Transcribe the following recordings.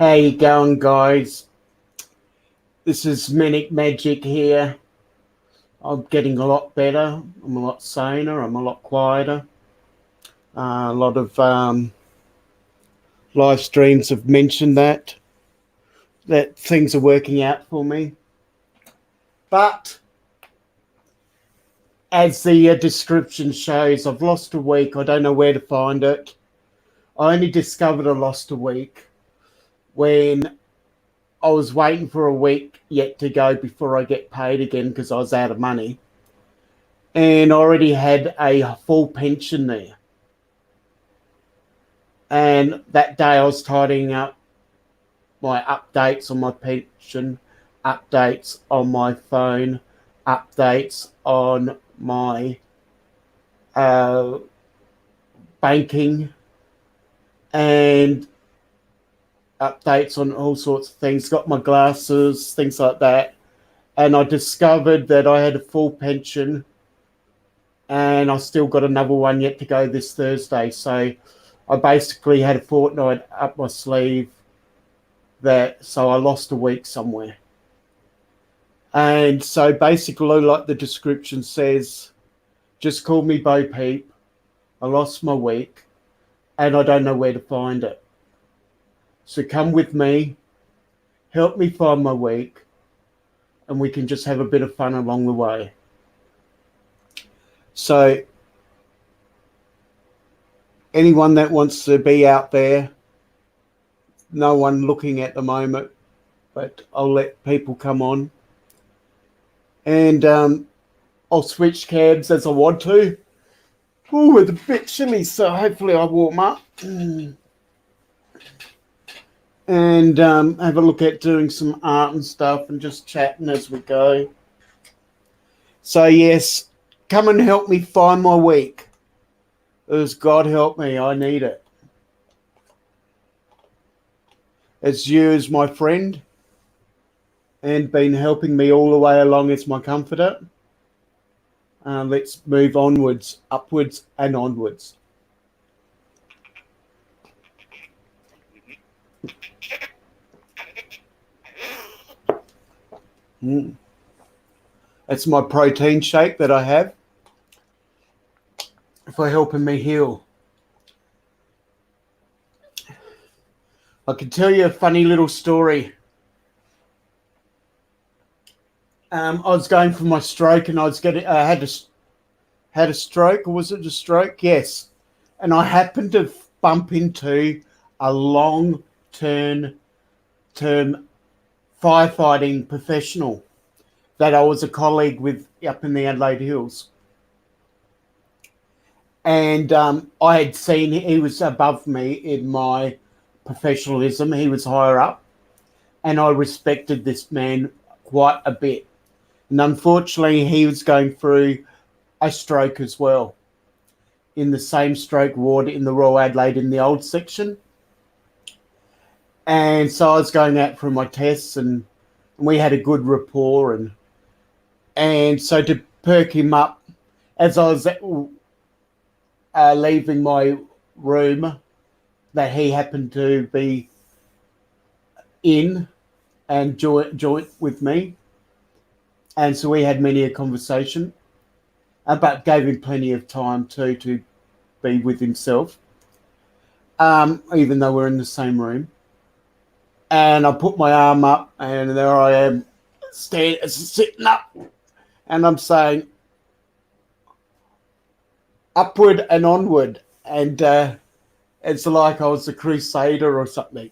How you going, guys? This is Manic Magic here. I'm getting a lot better. I'm a lot saner. I'm a lot quieter. A lot of live streams have mentioned that things are working out for me. But as the description shows, I've lost a week. I don't know where to find it. I only discovered I lost a week when I was waiting for a week yet to go before I get paid again because I was out of money. And I already had a full pension there. And that day I was tidying up my updates on my pension, updates on my phone, updates on my banking, and updates on all sorts of things. Got my glasses, things like that. And I discovered that I had a full pension and I still got another one yet to go this Thursday. So I basically had a fortnight up my sleeve so I lost a week somewhere. And so basically, like the description says, just call me Bo Peep. I lost my week and I don't know where to find it. So come with me, help me find my week, and we can just have a bit of fun along the way. So anyone that wants to be out there, no one looking at the moment, but I'll let people come on. And I'll switch cabs as I want to. Oh, it's a bit chilly, so hopefully I'll warm up. And have a look at doing some art and stuff and just chatting as we go. So yes, come and help me find my week. As God help me, I need it. As you as my friend and been helping me all the way along as my comforter. Let's move onwards, upwards and onwards. It's my protein shake that I have for helping me heal. I can tell you a funny little story. I was going for my stroke and I had a stroke, or was it a stroke? Yes. And I happened to bump into a long-term firefighting professional that I was a colleague with up in the Adelaide Hills. And I had seen he was above me in my professionalism. He was higher up. And I respected this man quite a bit. And unfortunately, he was going through a stroke as well in the same stroke ward in the Royal Adelaide in the old section. And so I was going out for my tests and we had a good rapport. And so to perk him up, as I was leaving my room that he happened to be in and joint with me. And so we had many a conversation, but gave him plenty of time to be with himself, even though we're in the same room. And I put my arm up, and there I am, sitting up, and I'm saying, upward and onward. And it's like I was a crusader or something,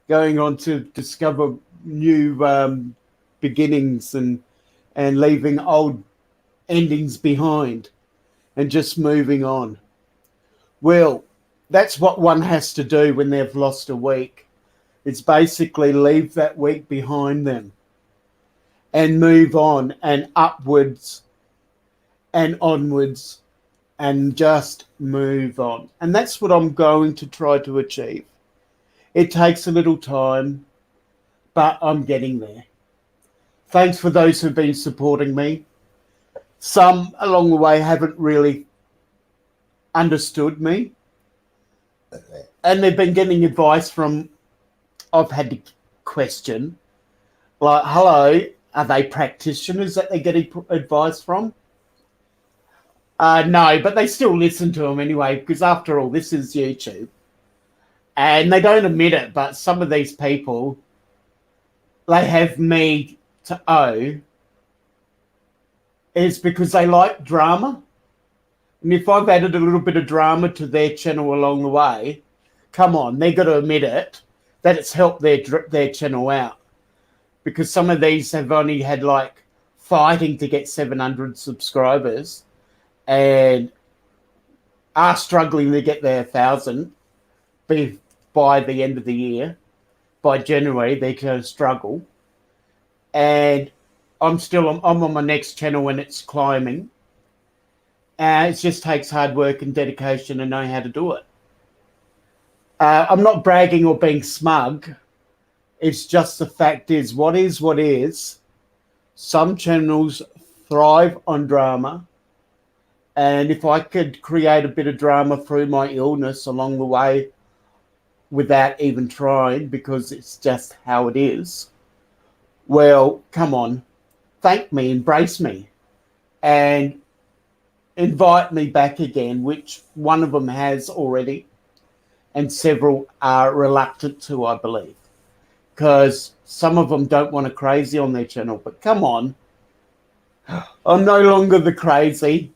going on to discover new beginnings and leaving old endings behind and just moving on. Well, that's what one has to do when they've lost a week. It's basically leave that week behind them and move on and upwards and onwards and just move on. And that's what I'm going to try to achieve. It takes a little time, but I'm getting there. Thanks for those who've been supporting me. Some along the way haven't really understood me. And they've been getting advice from I've had to question, like, hello, are they practitioners that they're getting advice from? No, but they still listen to them anyway, because after all, this is YouTube. And they don't admit it, but some of these people, they have me to owe is because they like drama. And if I've added a little bit of drama to their channel along the way, come on, they've got to admit it, that it's helped their channel out. Because some of these have only had like fighting to get 700 subscribers and are struggling to get their 1,000 by the end of the year. By January, they're going to struggle. And I'm on my next channel when it's climbing. It just takes hard work and dedication and know how to do it. I'm not bragging or being smug. It's just the fact is what is. Some channels thrive on drama. And if I could create a bit of drama through my illness along the way without even trying, because it's just how it is, well, come on, thank me, embrace me, and invite me back again, which one of them has already, and several are reluctant to, I believe, because some of them don't want a crazy on their channel. But come on, I'm no longer the crazy.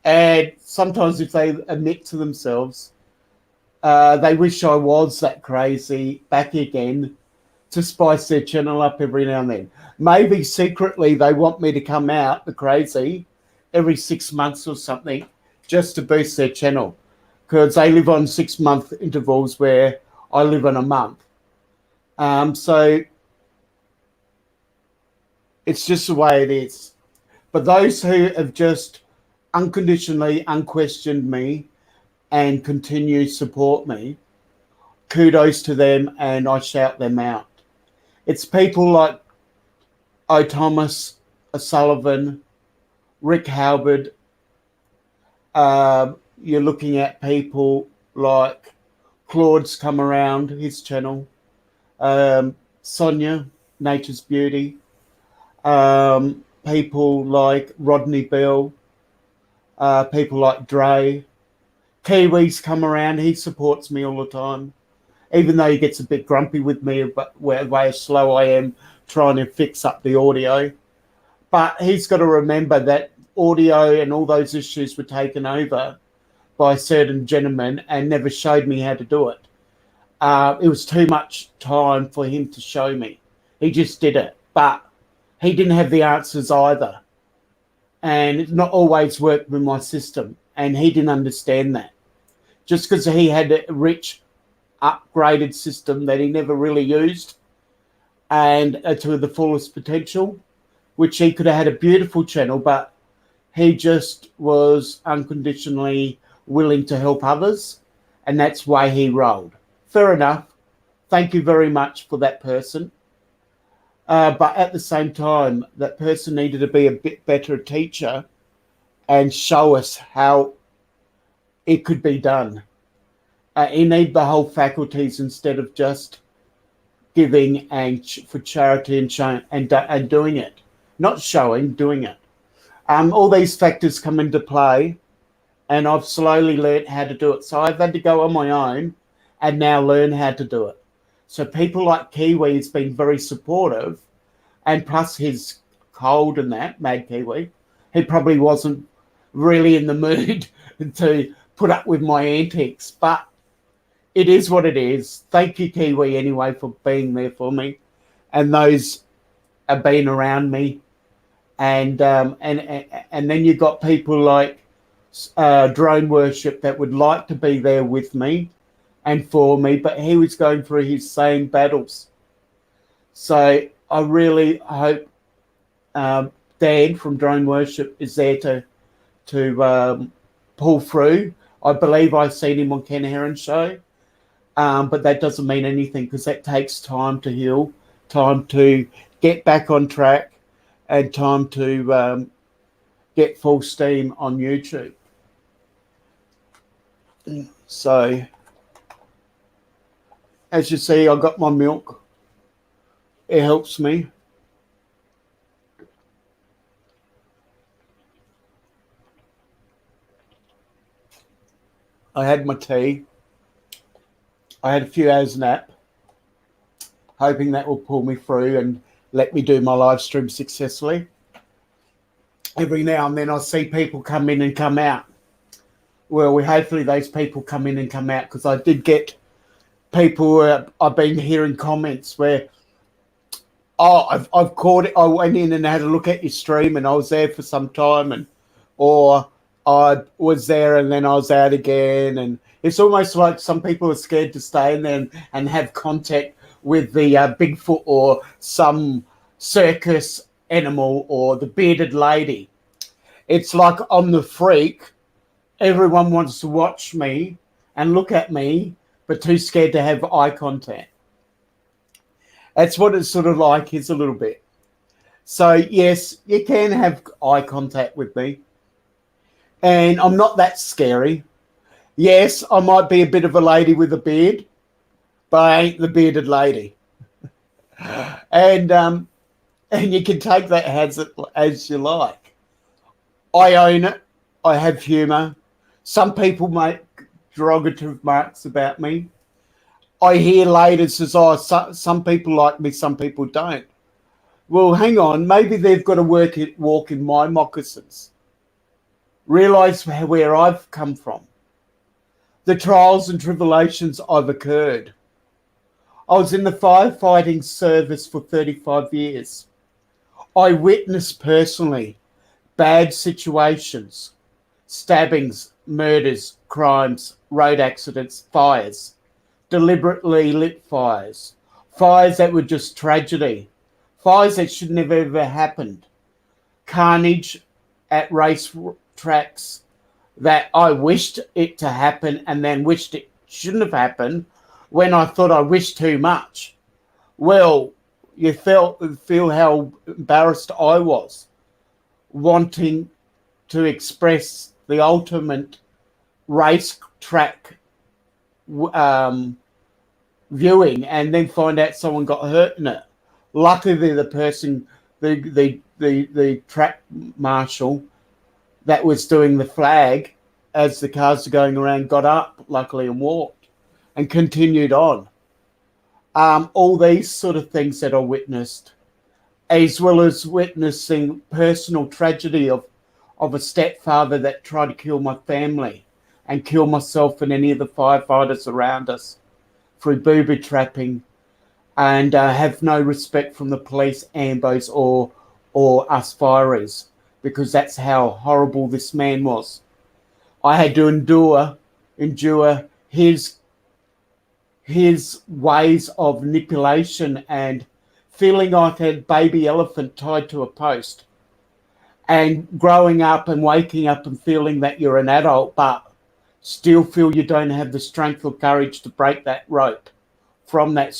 And sometimes if they admit to themselves, they wish I was that crazy back again to spice their channel up every now and then. Maybe secretly they want me to come out the crazy every 6 months or something just to boost their channel, because they live on 6-month intervals where I live on a month. So it's just the way it is. But those who have just unconditionally, unquestioned me and continue to support me, kudos to them, and I shout them out. It's people like O. Thomas, O'Sullivan, Rick Halberd. You're looking at people like Claude's come around, his channel. Sonia, Nature's Beauty. People like Rodney Bell. People like Dre. Kiwi's come around. He supports me all the time, even though he gets a bit grumpy with me about the way slow I am trying to fix up the audio. But he's got to remember that audio and all those issues were taken over by a certain gentleman and never showed me how to do it. It was too much time for him to show me. He just did it. But he didn't have the answers either. And it not always worked with my system. And he didn't understand that. Just because he had a rich, upgraded system that he never really used and to the fullest potential, which he could have had a beautiful channel, but he just was unconditionally willing to help others, and that's why he rolled. Fair enough. Thank you very much for that person. But at the same time, that person needed to be a bit better teacher and show us how it could be done. You need the whole faculties instead of just giving and for charity and showing and doing it. Not showing, doing it. All these factors come into play, and I've slowly learned how to do it. So I've had to go on my own and now learn how to do it. So people like Kiwi has been very supportive, and plus his cold and that, Mad Kiwi, he probably wasn't really in the mood to put up with my antics, but it is what it is. Thank you, Kiwi, anyway, for being there for me, and those have been around me. And then you've got people like Drone Worship that would like to be there with me and for me, but he was going through his same battles. So I really hope Dan from Drone Worship is there to pull through. I believe I've seen him on Ken Heron's show, but that doesn't mean anything because that takes time to heal, time to get back on track, and time to get full steam on YouTube. So As you see, I got my milk. It helps me. I had my tea. I had a few hours nap, hoping that will pull me through and let me do my live stream successfully. Every now and then I see people come in and come out. Well, hopefully those people come in and come out, because I did get people, I've been hearing comments where, oh, I've caught it. I went in and had a look at your stream and I was there for some time, or I was there and then I was out again. And it's almost like some people are scared to stay in there and have contact with the Bigfoot or some circus animal or the bearded lady. It's like I'm the freak. Everyone wants to watch me and look at me, but too scared to have eye contact. That's what it's sort of like, is a little bit. So, yes, you can have eye contact with me. And I'm not that scary. Yes, I might be a bit of a lady with a beard, but I ain't the bearded lady. And you can take that as you like. I own it. I have humour. Some people make derogatory remarks about me. I hear later says, oh, some people like me, some people don't. Well, hang on. Maybe they've got to walk in my moccasins. Realise where I've come from. The trials and tribulations I've occurred. I was in the firefighting service for 35 years. I witnessed personally bad situations, stabbings, murders, crimes, road accidents, fires, deliberately lit fires, fires that were just tragedy, fires that should never ever happened, carnage at race tracks that I wished it to happen and then wished it shouldn't have happened when I thought I wished too much. Well, you feel how embarrassed I was, wanting to express the ultimate race track viewing, and then find out someone got hurt in it. Luckily, the person, the track marshal that was doing the flag as the cars were going around, got up luckily and walked and continued on. All these sort of things that I witnessed, as well as witnessing personal tragedy of a stepfather that tried to kill my family and kill myself and any of the firefighters around us through booby trapping, and have no respect from the police, ambos, or us fireys, because that's how horrible this man was. I had to endure his ways of manipulation and feeling like a baby elephant tied to a post, and growing up and waking up and feeling that you're an adult, but still feel you don't have the strength or courage to break that rope from that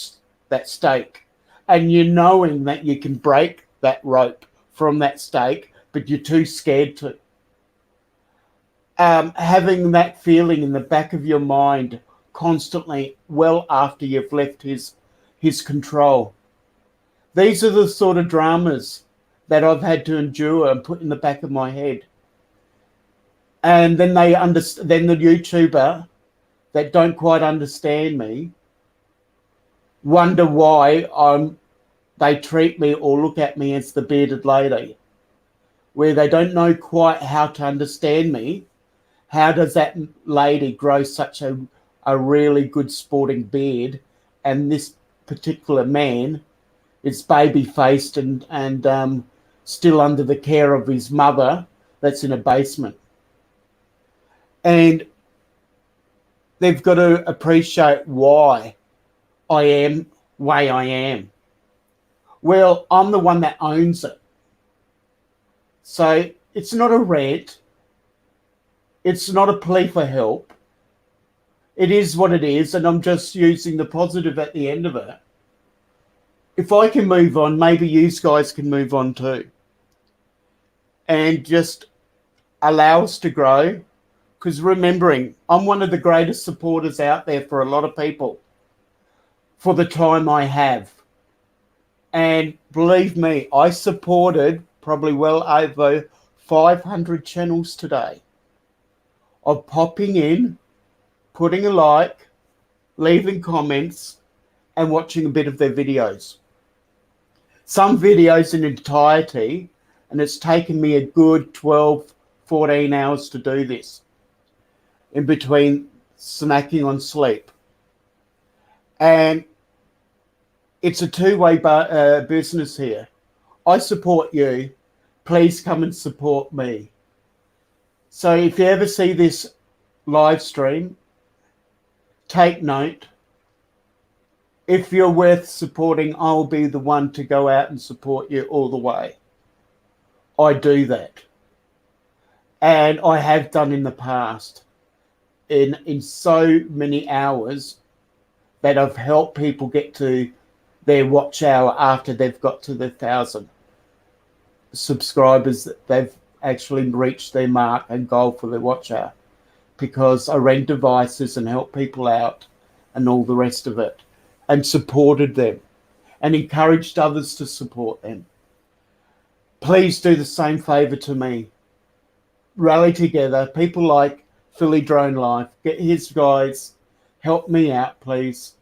stake. And you knowing that you can break that rope from that stake, but you're too scared to. Having that feeling in the back of your mind constantly, well after you've left his control. These are the sort of dramas that I've had to endure and put in the back of my head. And then then the YouTuber that don't quite understand me wonder why they treat me or look at me as the bearded lady, where they don't know quite how to understand me. How does that lady grow such a really good sporting beard, and this particular man is baby-faced and still under the care of his mother that's in a basement? And they've got to appreciate why I am the way I am. Well, I'm the one that owns it. So it's not a rant. It's not a plea for help. It is what it is, and I'm just using the positive at the end of it. If I can move on, maybe you guys can move on too. And just allow us to grow. Because remembering, I'm one of the greatest supporters out there for a lot of people. for the time I have. And believe me, I supported probably well over 500 channels today of popping in, putting a like, leaving comments, and watching a bit of their videos. Some videos in entirety, and it's taken me a good 12, 14 hours to do this in between snacking on sleep. And it's a two-way business here. I support you. Please come and support me. So if you ever see this live stream, take note. If you're worth supporting, I'll be the one to go out and support you all the way. I do that. And I have done in the past in so many hours that I've helped people get to their watch hour after they've got to the 1,000 subscribers. That they've actually reached their mark and goal for their watch hour, because I rent devices and help people out and all the rest of it, and supported them and encouraged others to support them. Please do the same favor to me. Rally together. People like Philly Drone Life, get his guys, help me out, please.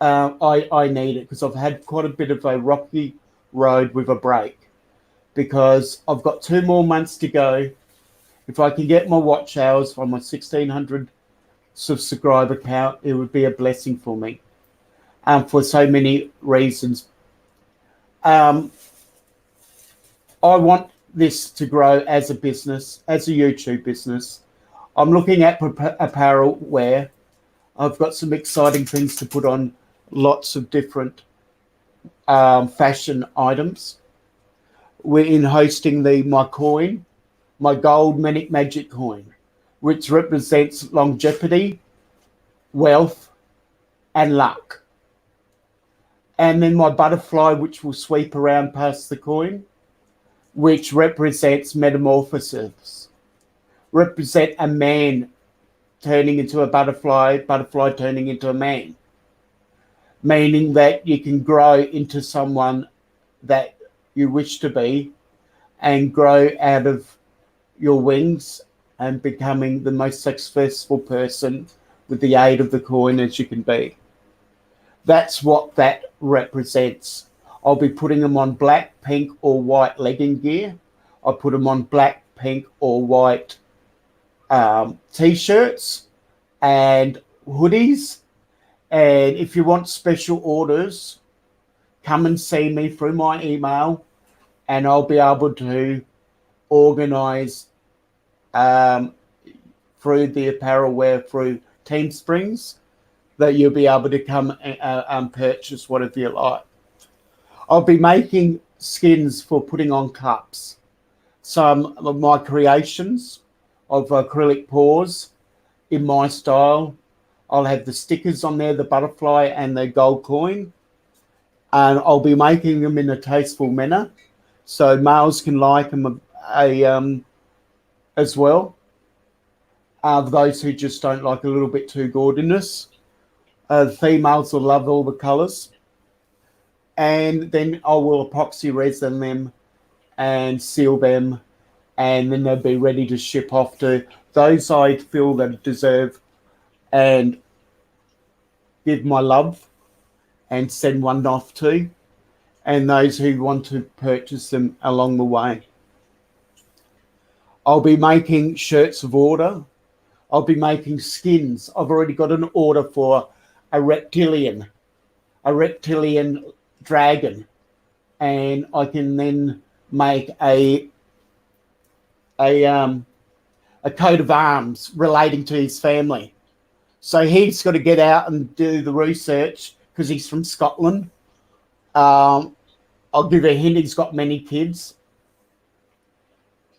I need it, because I've had quite a bit of a rocky road with a break, because I've got 2 more months to go. If I can get my watch hours from my 1,600 subscriber count, it would be a blessing for me, for so many reasons. I want this to grow as a business, as a YouTube business. I'm looking at apparel wear. I've got some exciting things to put on, lots of different fashion items. We're in hosting my coin, my gold Manic Magic coin, which represents longevity, wealth, and luck. And then my butterfly, which will sweep around past the coin, which represents metamorphosis, represent a man turning into a butterfly, butterfly turning into a man, meaning that you can grow into someone that you wish to be and grow out of your wings and becoming the most successful person with the aid of the coin as you can be. That's what that represents. I'll be putting them on black, pink, or white legging gear. I put them on black, pink, or white t-shirts and hoodies. And if you want special orders, come and see me through my email, and I'll be able to organize through the apparel wear through Team Springs, that you'll be able to come and purchase whatever you like. I'll be making skins for putting on cups. Some of my creations of acrylic paws in my style. I'll have the stickers on there, the butterfly and the gold coin. And I'll be making them in a tasteful manner, so males can like them as well. Those who just don't like a little bit too gaudiness. Females will love all the colours. And then I will epoxy resin them and seal them, and then they'll be ready to ship off to those I feel that deserve and give my love and send one off to, and those who want to purchase them along the way. I'll be making shirts of order. I'll be making skins. I've already got an order for a reptilian dragon, and I can then make a coat of arms relating to his family. So he's got to get out and do the research, because he's from Scotland. I'll give a hint, he's got many kids.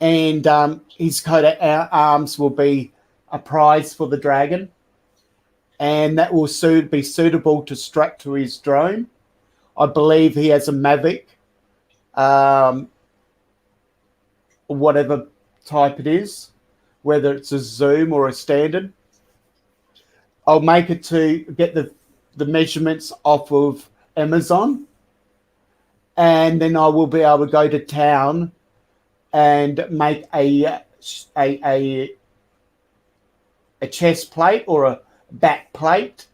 And his coat of arms will be a prize for the dragon. And that will be suitable to strap to his drone. I believe he has a Mavic, whatever type it is, whether it's a Zoom or a standard. I'll make it to get the the measurements off of Amazon, and then I will be able to go to town and make a, a chest plate or a back plate,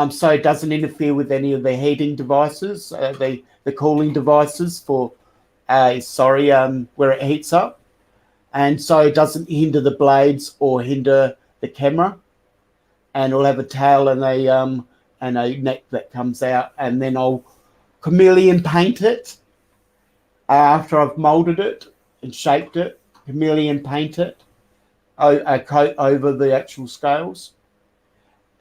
so it doesn't interfere with any of the heating devices, the cooling devices for where it heats up, and so it doesn't hinder the blades or hinder the camera. And it'll have a tail and a neck that comes out, and then I'll chameleon paint it after I've molded it and shaped it. Chameleon paint it, a coat over the actual scales,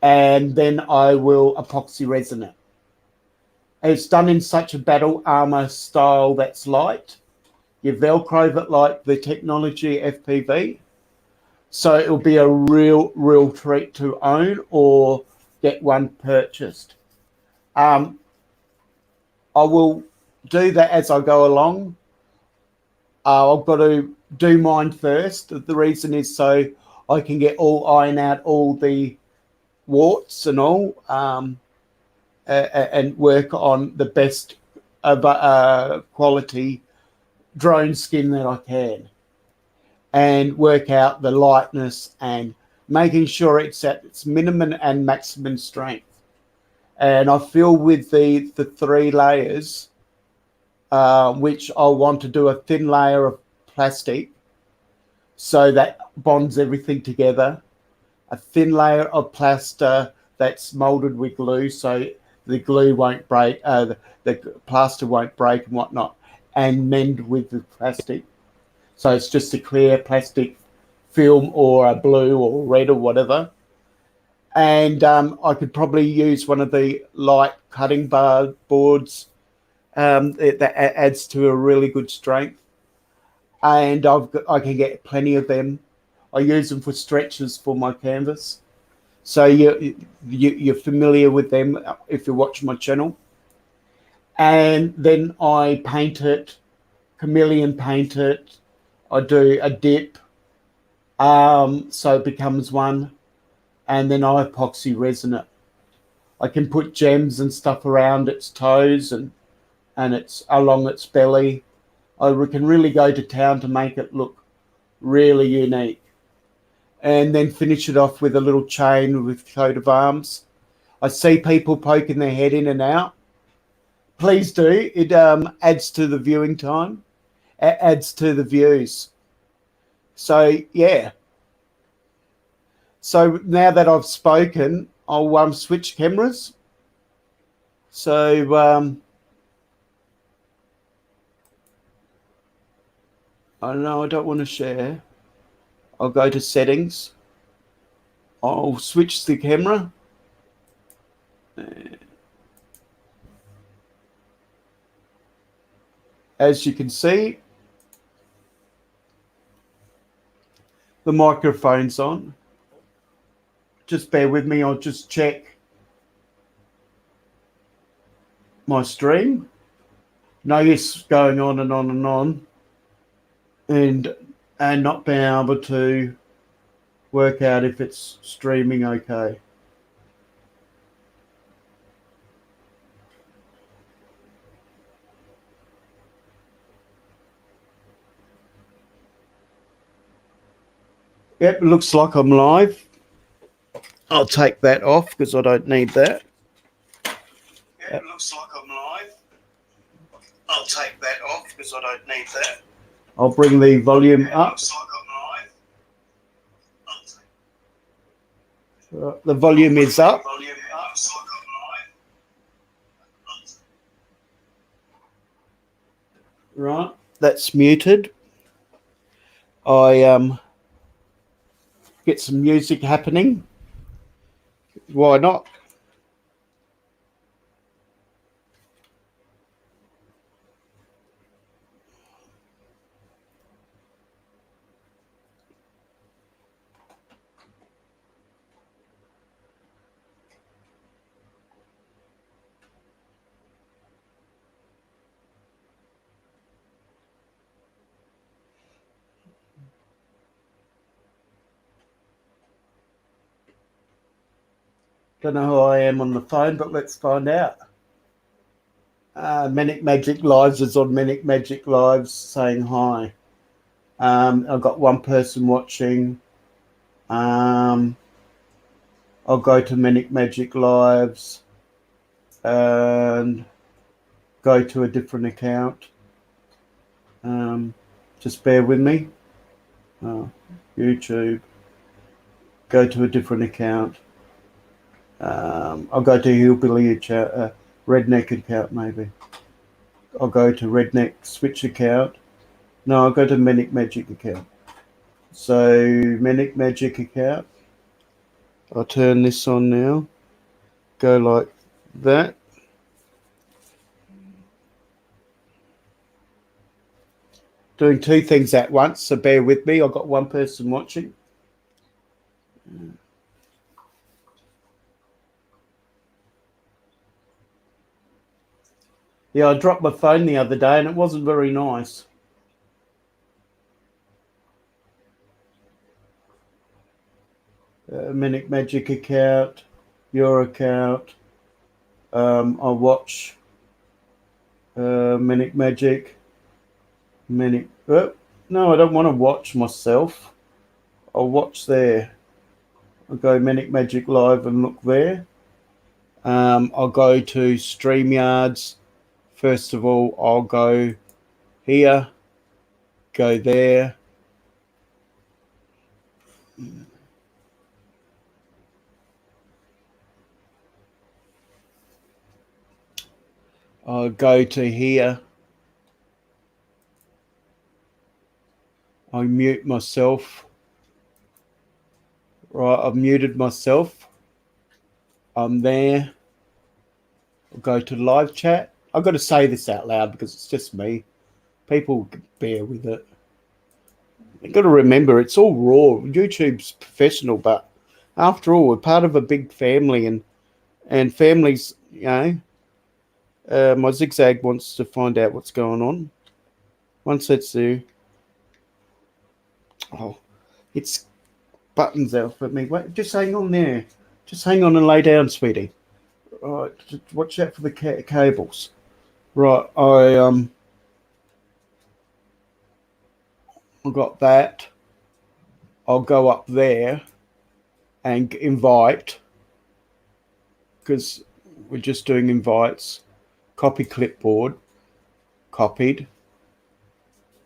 and then I will epoxy resin it. It's done in such a battle armor style that's light. You velcro it like the technology FPV. So it'll be a real treat to own or get one purchased. I will do that as I go along. I've got to do mine first. The reason is so I can iron out all the warts and all, and work on the best quality drone skin that I can, and work out the lightness and making sure it's at its minimum and maximum strength. And I feel with the 3 layers, which I want to do a thin layer of plastic so that bonds everything together, a thin layer of plaster that's molded with glue so the glue won't break, the plaster won't break and whatnot, and mend with the plastic. So it's just a clear plastic film or a blue or red or whatever. And I could probably use one of the light cutting boards that adds to a really good strength. And I can get plenty of them. I use them for stretches for my canvas. So you're familiar with them if you watch my channel. And then I paint it, chameleon paint it. I do a dip, so it becomes one, and then I epoxy resin it. I can put gems and stuff around its toes and it's along its belly. I can really go to town to make it look really unique, and then finish it off with a little chain with coat of arms. I see people poking their head in and out. Please do. It adds to the viewing time. It adds to the views. So, yeah. So now that I've spoken, I'll switch cameras. So, I know I don't want to share. I'll go to settings. I'll switch the camera. As you can see, the microphone's on. Just bear with me, I'll just check my stream. Notice going on and on and on, and not being able to work out if it's streaming okay. Yep, it looks like I'm live. I'll take that off because I don't need that. Yep, it looks like I'm live. I'll take that off because I don't need that. I'll bring the volume up. Looks like I'm live. The volume is up. Right, that's muted. I get some music happening. Why not? Don't know who I am on the phone, but let's find out. Manic Magic Lives is on Manic Magic Lives saying hi. I've got one person watching. I'll go to Manic Magic Lives and go to a different account. Just bear with me. YouTube. Go to a different account. I'll go to Hillbilly account, Redneck account maybe. I'll go to Redneck Switch account. No, I'll go to Manic Magic account. So Manic Magic account. I'll turn this on now. Go like that. Doing two things at once, so bear with me. I've got one person watching. Yeah, I dropped my phone the other day and it wasn't very nice. Manic Magic account, your account. I'll watch Manic Magic. Manic. No, I don't want to watch myself. I'll watch there. I'll go Manic Magic Live and look there. I'll go to StreamYards. First of all, I'll go here, go there. I'll go to here. I mute myself. Right, I've muted myself. I'm there. I'll go to live chat. I've got to say this out loud because it's just me. People bear with it. You've got to remember, it's all raw. YouTube's professional, but after all, we're part of a big family, and families, my Zigzag wants to find out what's going on. Once that's there. Oh, it's buttons out for me. Wait, just hang on there. Just hang on and lay down, sweetie. Right, just watch out for the cables. Right, I got that. I'll go up there and invite, because we're just doing invites. Copy clipboard. Copied.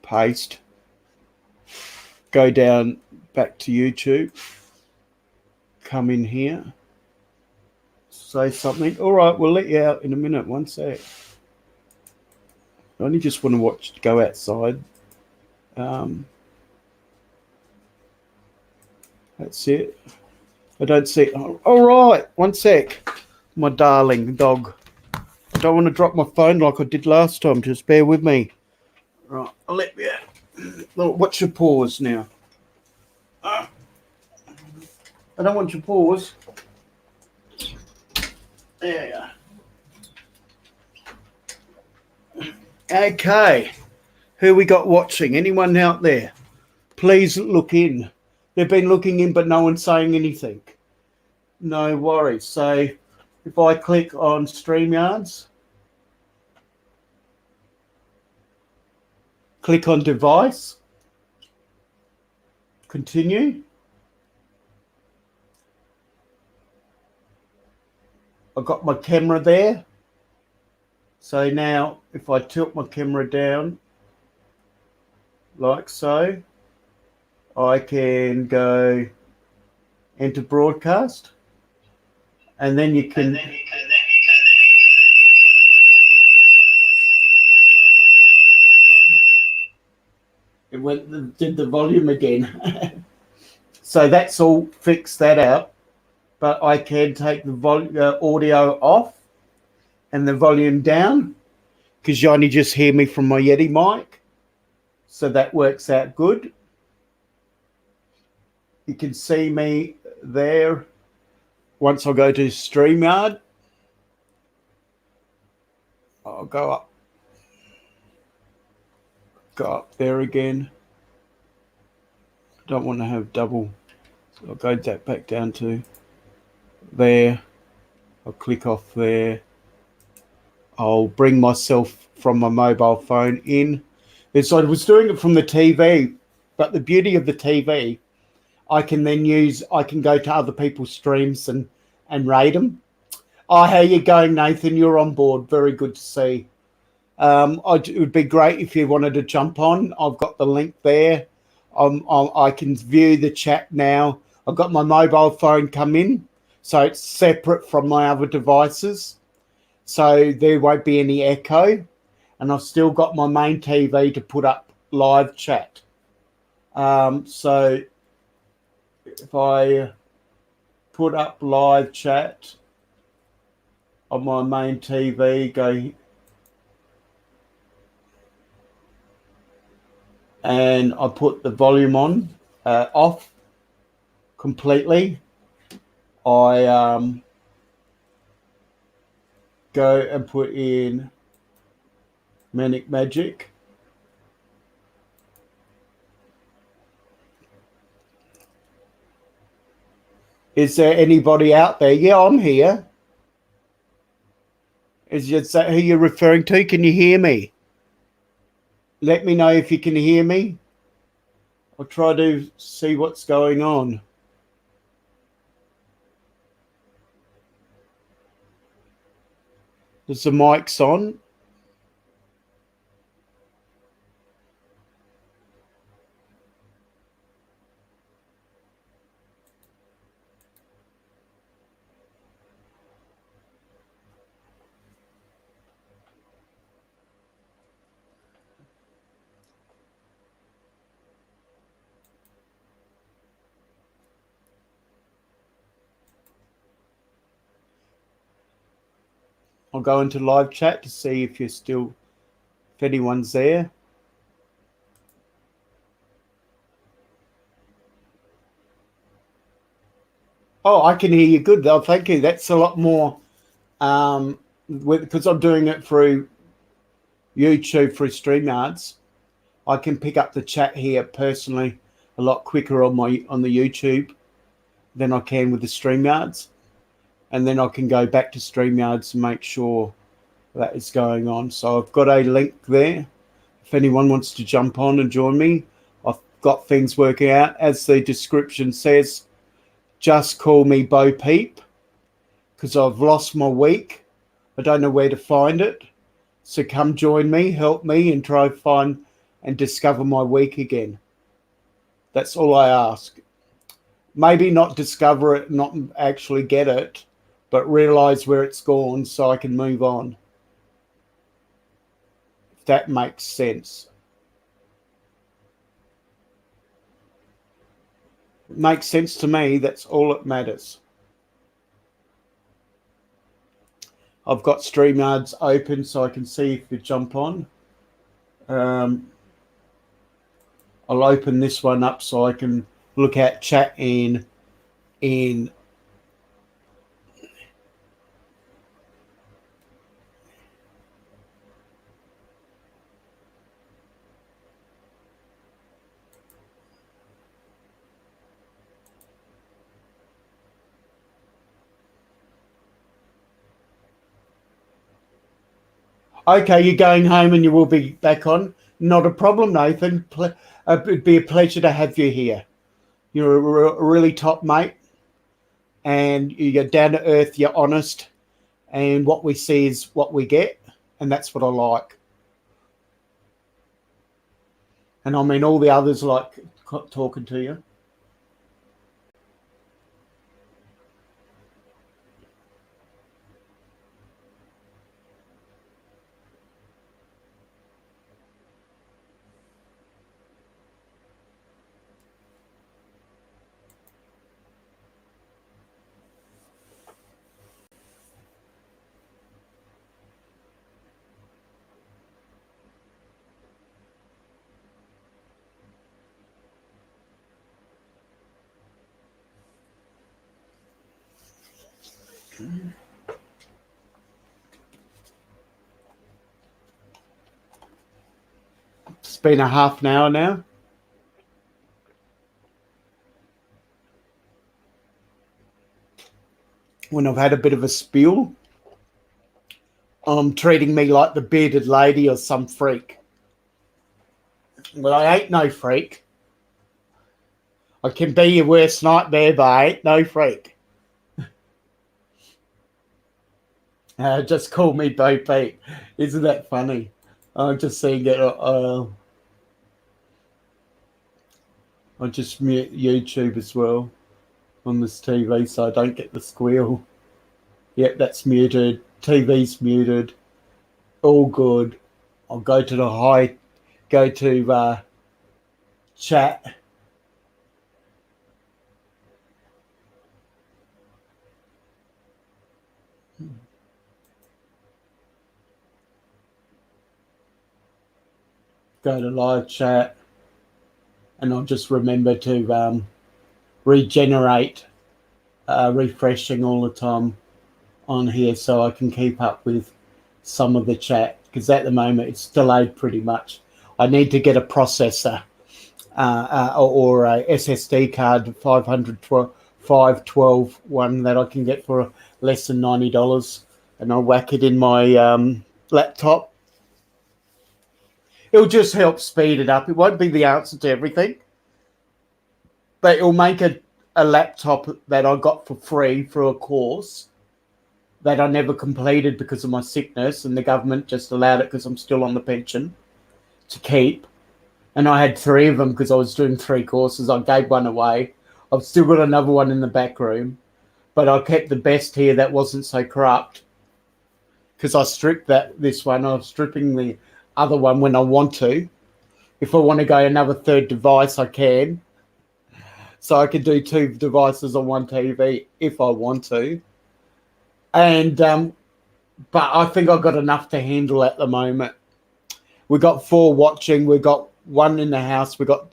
Paste. Go down back to YouTube. Come in here. Say something. All right, we'll let you out in a minute. One sec. I only just want to go outside. That's it. I don't see. All right, one sec. My darling dog. I don't want to drop my phone like I did last time. Just bear with me. Right, I'll let you out. What's your pause now? I don't want your pause. There you are. Okay. Who we got watching? Anyone out there? Please look in. They've been looking in, but no one's saying anything. No worries. So if I click on StreamYards, click on device, continue. I've got my camera there. So now if I tilt my camera down like so, I can go enter broadcast, and then you can it did the volume again. So that's all fixed that out, but I can take the audio off and the volume down, because you only just hear me from my Yeti mic. So that works out good. You can see me there. Once I go to StreamYard, I'll go up there again. Don't want to have double, so I'll go back down to there. I'll click off there. I'll bring myself from my mobile phone in. So I was doing it from the TV, but the beauty of the TV, I can go to other people's streams and rate them. Oh, how you going, Nathan? You're on board. Very good to see. It would be great if you wanted to jump on. I've got the link there. I can view the chat now. I've got my mobile phone come in, so it's separate from my other devices. So there won't be any echo. And I've still got my main TV to put up live chat. So if I put up live chat on my main TV, go and I put the volume on, off completely. I go and put in Manic Magic. Is there anybody out there? Yeah, I'm here. Is that who you're referring to? Can you hear me? Let me know if you can hear me. I'll try to see what's going on. Is the mics on? I'll go into live chat to see if anyone's there. Oh, I can hear you good. Oh, thank you. That's a lot more, because I'm doing it through YouTube, through StreamYards. I can pick up the chat here personally a lot quicker on the YouTube than I can with the StreamYards. And then I can go back to StreamYards and make sure that is going on. So I've got a link there. If anyone wants to jump on and join me, I've got things working out. As the description says, just call me Bo Peep, because I've lost my week. I don't know where to find it. So come join me, help me, and try to find and discover my week again. That's all I ask. Maybe not discover it, not actually get it, but realize where it's gone so I can move on. If that makes sense. It makes sense to me. That's all that matters. I've got StreamYards open so I can see if you jump on. I'll open this one up so I can look at chat in Okay, you're going home and you will be back on. Not a problem, Nathan. It'd be a pleasure to have you here. You're a really top mate, and you're down to earth, you're honest, and what we see is what we get, and that's what I like. And I mean, all the others like talking to you. It's been a half an hour now. when I've had a bit of a spiel, treating me like the bearded lady or some freak. Well, I ain't no freak. I can be your worst nightmare, but I ain't no freak. Just call me Bo Peep. Isn't that funny? I'm just seeing it. I just mute YouTube as well on this TV so I don't get the squeal. Yep, that's muted. TV's muted. All good. I'll go to chat. Go to live chat. And I'll just remember to regenerate, refreshing all the time on here so I can keep up with some of the chat, because at the moment it's delayed pretty much. I need to get a processor or a SSD card, 512 one that I can get for less than $90, and I'll whack it in my laptop. It'll just help speed it up. It won't be the answer to everything, but it'll make a laptop that I got for free for a course that I never completed because of my sickness, and the government just allowed it because I'm still on the pension to keep. And I had 3 of them because I was doing 3 courses. I gave one away. I've still got another one in the back room, but I kept the best here that wasn't so corrupt because I stripped this one. I was stripping the other one when I want to. If I want to go another 3rd device, I can. So I can do 2 devices on one TV if I want to. And but I think I've got enough to handle at the moment. We got 4 watching. We got 1 in the house. We got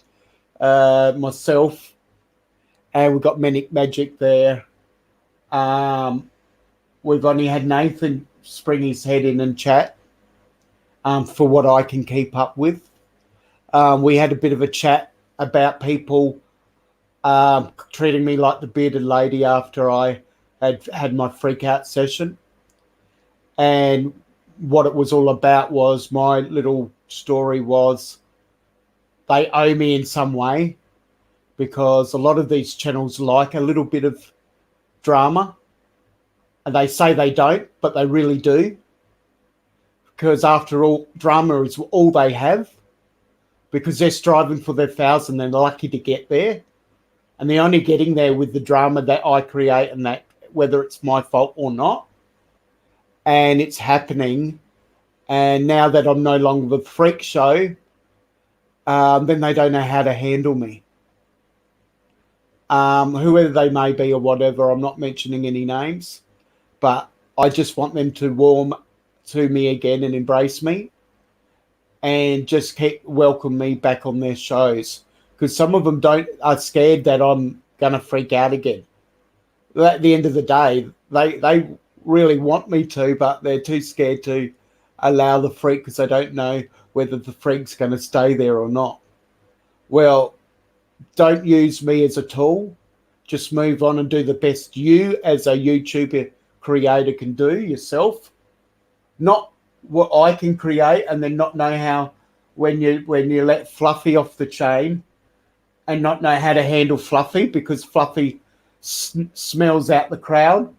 myself, and we got Manic Magic there. We've only had Nathan spring his head in and chat for what I can keep up with. We had a bit of a chat about people treating me like the bearded lady after I had my freak out session. And what it was all about was, my little story was, they owe me in some way, because a lot of these channels like a little bit of drama, and they say they don't, but they really do, because after all, drama is all they have, because they're striving for their 1,000. They're lucky to get there, and they're only getting there with the drama that I create, and that, whether it's my fault or not. And it's happening. And now that I'm no longer the freak show, then they don't know how to handle me. Whoever they may be or whatever, I'm not mentioning any names, but I just want them to warm to me again and embrace me, and just welcome me back on their shows, because some of them are scared that I'm gonna freak out again. At the end of the day, they really want me to, but they're too scared to allow the freak, because they don't know whether the freak's going to stay there or not. Well, don't use me as a tool. Just move on and do the best you as a YouTube creator can do yourself. Not what I can create, and then not know how, when you let Fluffy off the chain, and not know how to handle Fluffy, because Fluffy smells out the crowd,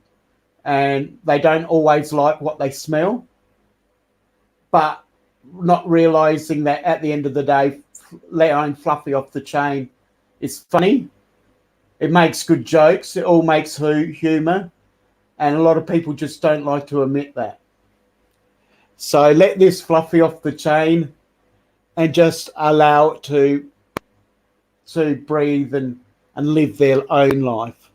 and they don't always like what they smell. But not realizing that at the end of the day, letting Fluffy off the chain is funny. It makes good jokes. It all makes humor. And a lot of people just don't like to admit that. So let this Fluffy off the chain and just allow it to breathe and live their own life.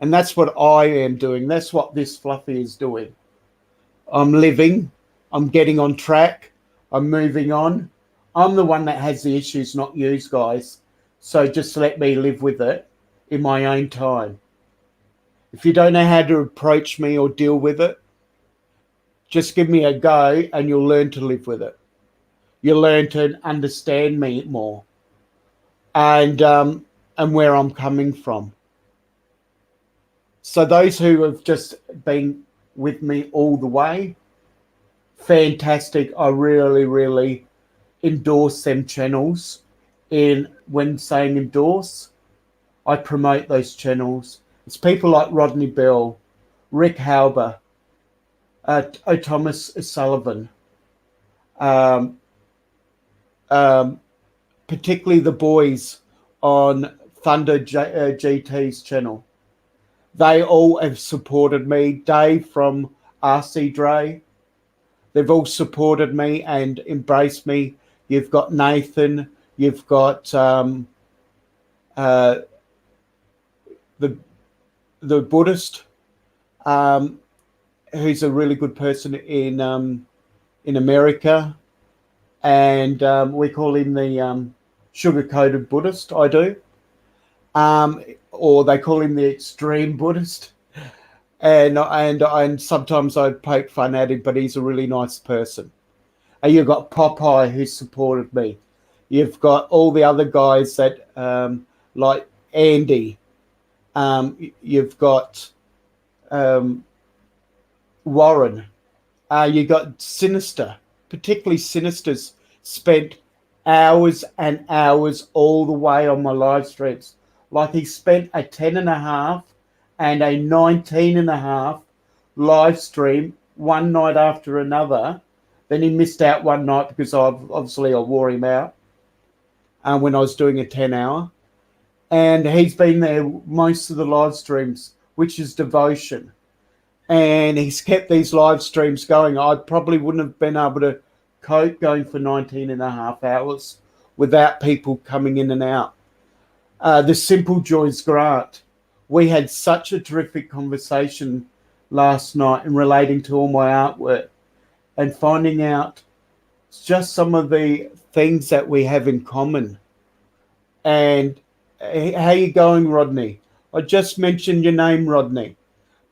And that's what I am doing. That's what this Fluffy is doing. I'm living. I'm getting on track. I'm moving on. I'm the one that has the issues, not you guys. So just let me live with it in my own time. If you don't know how to approach me or deal with it, just give me a go and you'll learn to live with it. You'll learn to understand me more, and where I'm coming from. So those who have just been with me all the way, fantastic. I really, really endorse them channels. In when saying endorse, I promote those channels. It's people like Rodney Bell, Rick Halber, Thomas Sullivan, um, um, particularly the boys on Thunder GT's channel. They all have supported me. Dave from RC Dre, they've all supported me and embraced me. You've got Nathan, you've got uh, the Buddhist, um, who's a really good person in America, and we call him the sugar-coated Buddhist. I do, or they call him the extreme Buddhist, and sometimes I poke fun at him, but he's a really nice person. And you've got Popeye, who supported me. You've got all the other guys that like Andy. You've got Warren. You got Sinister, particularly Sinister's spent hours and hours all the way on my live streams. Like he spent a 10.5 and a 19.5 live stream one night after another. Then he missed out one night because I wore him out when I was doing a 10-hour. And he's been there most of the live streams, which is devotion. And he's kept these live streams going. I probably wouldn't have been able to cope going for 19.5 hours without people coming in and out. The Simple Joys Grant. We had such a terrific conversation last night in relating to all my artwork and finding out just some of the things that we have in common. And how you going, Rodney? I just mentioned your name, Rodney.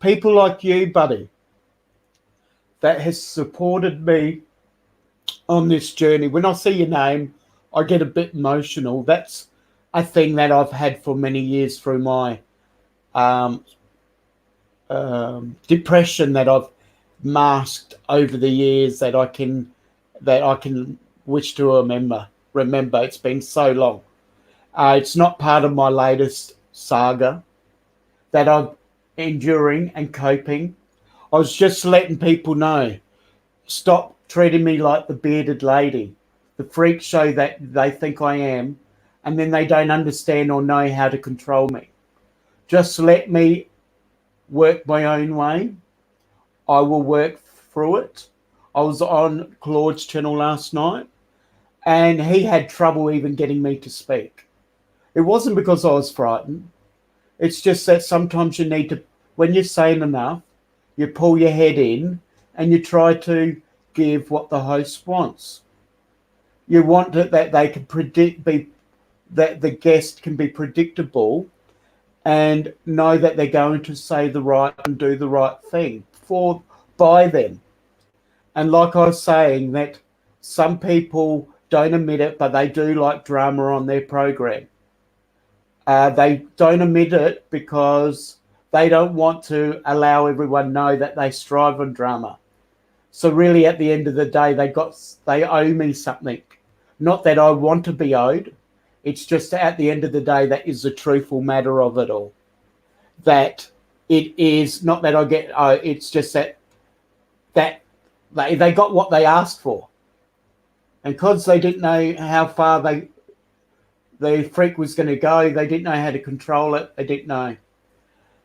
People like you, buddy, that has supported me on this journey. When I see your name, I get a bit emotional. That's a thing that I've had for many years through my depression that I've masked over the years that I can wish to remember. It's been so long. It's not part of my latest saga that I'm enduring and coping. I was just letting people know, stop treating me like the bearded lady, the freak show that they think I am, and then they don't understand or know how to control me. Just let me work my own way. I will work through it. I was on Claude's channel last night, and he had trouble even getting me to speak. It wasn't because I was frightened. It's just that sometimes you need to, when you're saying enough, you pull your head in and you try to give what the host wants. You want it that they can that the guest can be predictable and know that they're going to say the right and do the right thing by them. And like I was saying, that some people don't admit it, but they do like drama on their program. They don't admit it because they don't want to allow everyone to know that they strive on drama. So really, at the end of the day, they owe me something. Not that I want to be owed. It's just at the end of the day, that is the truthful matter of it all. That it is not that I get owed. It's just that they got what they asked for. And because they didn't know how far the freak was going to go, they didn't know how to control it. They didn't know.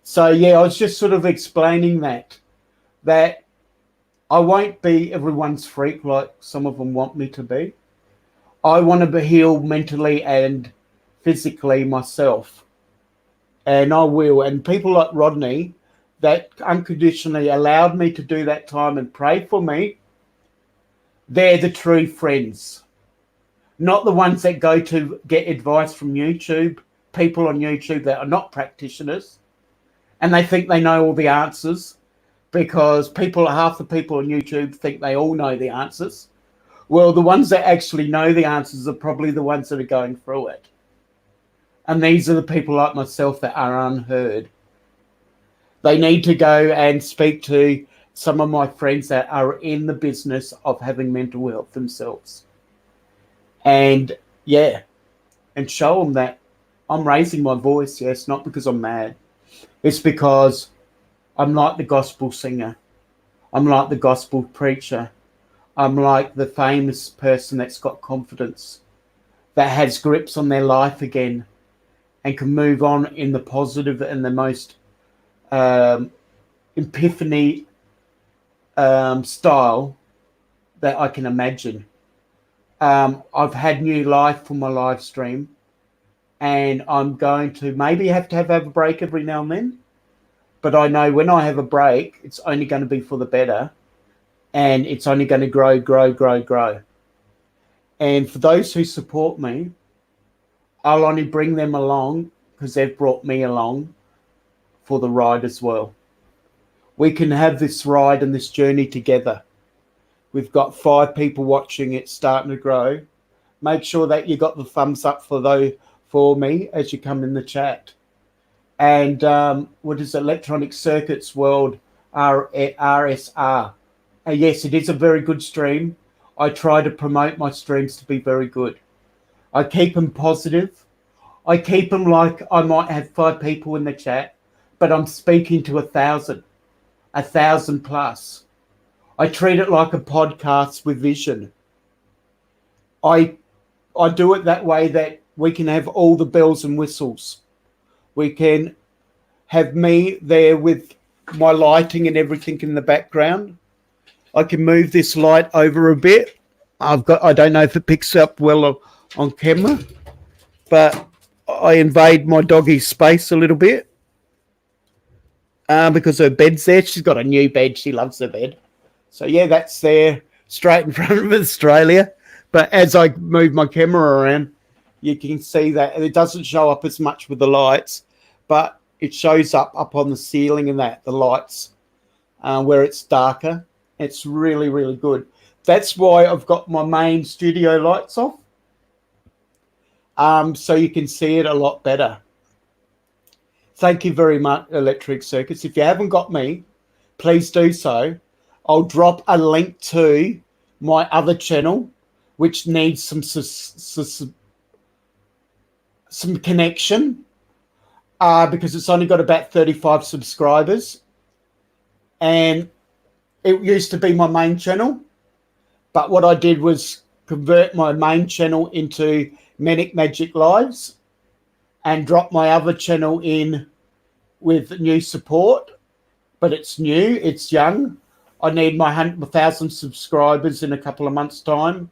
So, yeah, I was just sort of explaining that I won't be everyone's freak like some of them want me to be. I want to be healed mentally and physically myself. And I will. And people like Rodney that unconditionally allowed me to do that time and pray for me, they're the true friends. Not the ones that go to get advice from YouTube, people on YouTube that are not practitioners, and they think they know all the answers because half the people on YouTube think they all know the answers. Well, the ones that actually know the answers are probably the ones that are going through it. And these are the people like myself that are unheard. They need to go and speak to some of my friends that are in the business of having mental health themselves. And yeah, and show them that I'm raising my voice, yes, not because I'm mad. It's because I'm like the gospel singer. I'm like the gospel preacher. I'm like the famous person that's got confidence, that has grips on their life again and can move on in the positive and the most epiphany style that I can imagine. I've had new life for my live stream, and I'm going to maybe have to have a break every now and then. But I know when I have a break, it's only going to be for the better, and it's only going to grow, grow, grow, grow. And for those who support me, I'll only bring them along because they've brought me along for the ride as well. We can have this ride and this journey together. We've got 5 people watching. It's starting to grow. Make sure that you got the thumbs up for me as you come in the chat. And what is it? Electronic Circuits World RSR. Yes, it is a very good stream. I try to promote my streams to be very good. I keep them positive. I keep them like I might have 5 people in the chat, but I'm speaking to 1,000 plus. I treat it like a podcast with vision. I do it that way that we can have all the bells and whistles. We can have me there with my lighting and everything in the background. I can move this light over a bit. I don't know if it picks up well on camera, but I invade my doggy's space a little bit because her bed's there. She's got a new bed. She loves her bed. So yeah, that's there straight in front of Australia. But as I move my camera around, you can see that it doesn't show up as much with the lights, but it shows up on the ceiling and the lights where it's darker. It's really, really good. That's why I've got my main studio lights off, so you can see it a lot better. Thank you very much, Electric Circuits. If you haven't got me, please do so. I'll drop a link to my other channel, which needs some connection because it's only got about 35 subscribers. And it used to be my main channel. But what I did was convert my main channel into Manic Magic Lives and drop my other channel in with new support. But it's new, it's young. I need my 1,000 subscribers in a couple of months' time,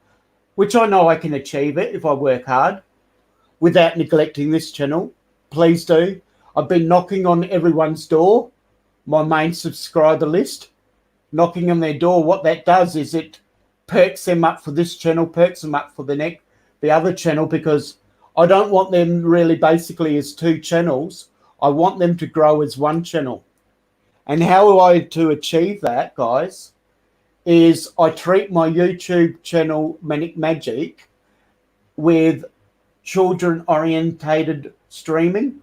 which I know I can achieve it if I work hard without neglecting this channel. Please do. I've been knocking on everyone's door, my main subscriber list, knocking on their door. What that does is it perks them up for this channel, perks them up for the other channel, because I don't want them really basically as 2 channels. I want them to grow as 1 channel. And how I to achieve that, guys, is I treat my YouTube channel Manic Magic with children-orientated streaming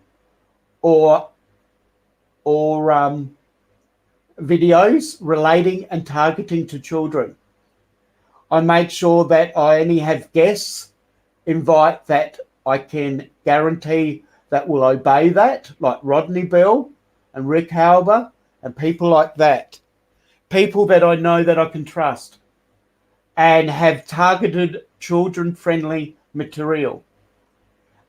or videos relating and targeting to children. I make sure that I only have guests invite that I can guarantee that will obey that, like Rodney Bell and Rick Halber and people like that. People that I know that I can trust and have targeted children-friendly material,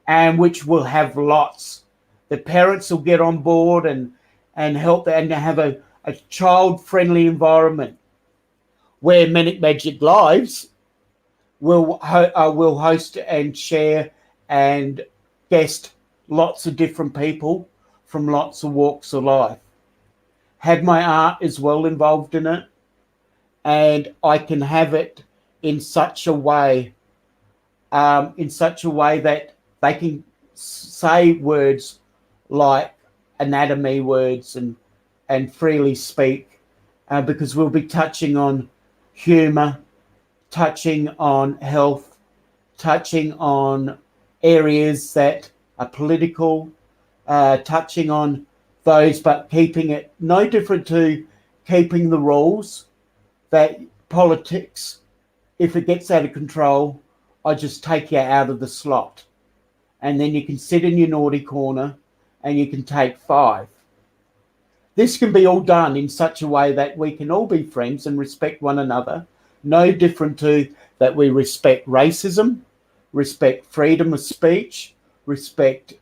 and which will have lots. The parents will get on board and help and have a child-friendly environment where Manic Magic Lives will host and share and guest lots of different people from lots of walks of life. Have my art as well involved in it, and I can have it in such a way that they can say words like anatomy words and freely speak, because we'll be touching on humor, touching on health, touching on areas that are political, touching on those, but keeping it no different to keeping the rules that politics, if it gets out of control, I just take you out of the slot. And then you can sit in your naughty corner and you can take 5. This can be all done in such a way that we can all be friends and respect one another, no different to that we respect racism, respect freedom of speech, respect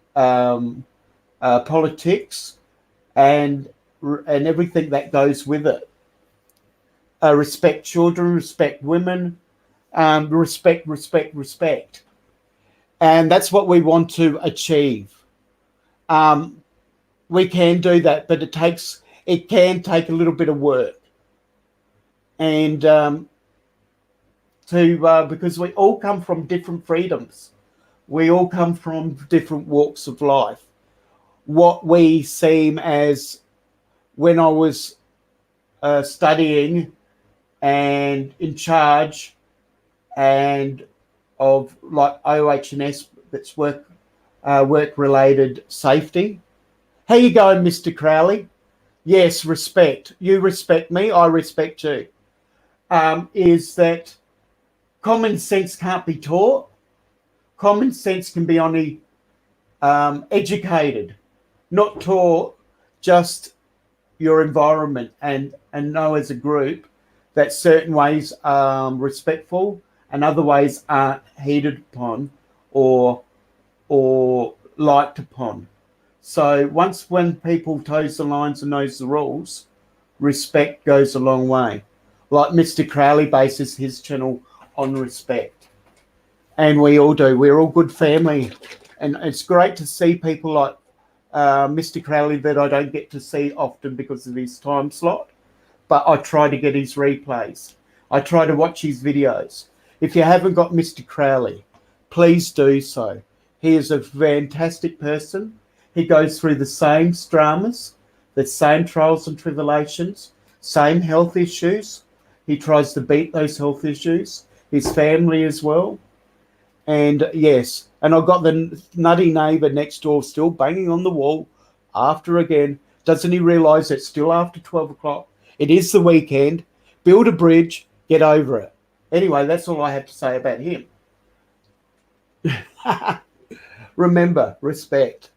politics, and everything that goes with it. Respect children, respect women, respect. And that's what we want to achieve. We can do that, but it can take a little bit of work. And because we all come from different freedoms. We all come from different walks of life. What we seem as when I was studying and in charge and of like OH&S, that's work related safety. How you going, Mr. Crowley? Yes, respect. You respect me, I respect you. Is that common sense can't be taught. Common sense can be only educated, not taught, just your environment and know as a group that certain ways are respectful and other ways aren't heeded upon or liked upon. So when people toes the lines and knows the rules, respect goes a long way. Like Mr. Crowley bases his channel on respect. And we all do. We're all good family. And it's great to see people like Mr. Crowley that I don't get to see often because of his time slot. But I try to get his replays. I try to watch his videos. If you haven't got Mr. Crowley, please do so. He is a fantastic person. He goes through the same dramas, the same trials and tribulations, same health issues. He tries to beat those health issues. His family as well. And yes, and I've got the nutty neighbour next door still banging on the wall after again. Doesn't he realise it's still after 12 o'clock? It is the weekend. Build a bridge, get over it. Anyway, that's all I have to say about him. Remember, respect.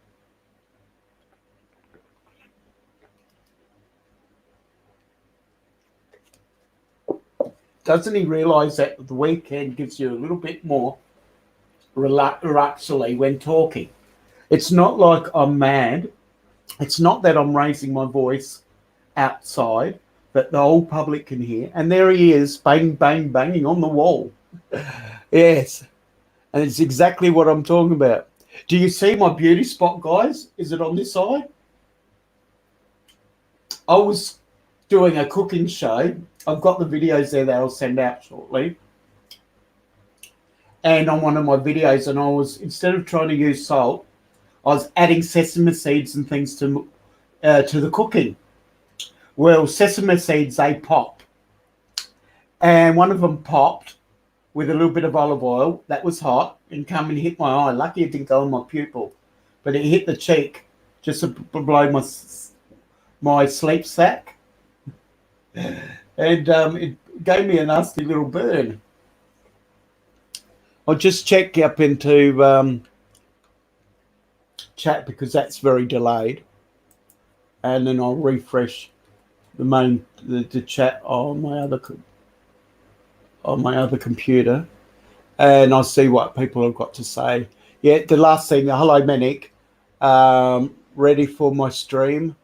Doesn't he realise that the weekend gives you a little bit more relaxedly when talking? It's not like I'm mad. It's not that I'm raising my voice outside that the whole public can hear. And there he is, bang, bang, banging on the wall. Yes. And it's exactly what I'm talking about. Do you see my beauty spot, guys? Is it on this side? I was doing a cooking show. I've got the videos there that I'll send out shortly. And on one of my videos, and I was, instead of trying to use salt, I was adding sesame seeds and things to the cooking. Well, sesame seeds, they pop. And one of them popped with a little bit of olive oil. That was hot and come and hit my eye. Lucky it didn't go on my pupil, but it hit the cheek just below my sleep sack. And it gave me a nasty little burn. I'll just check up into chat because that's very delayed. And then I'll refresh the chat on my other computer, and I'll see what people have got to say. Yeah, the last thing. Hello, Manic. Ready for my stream,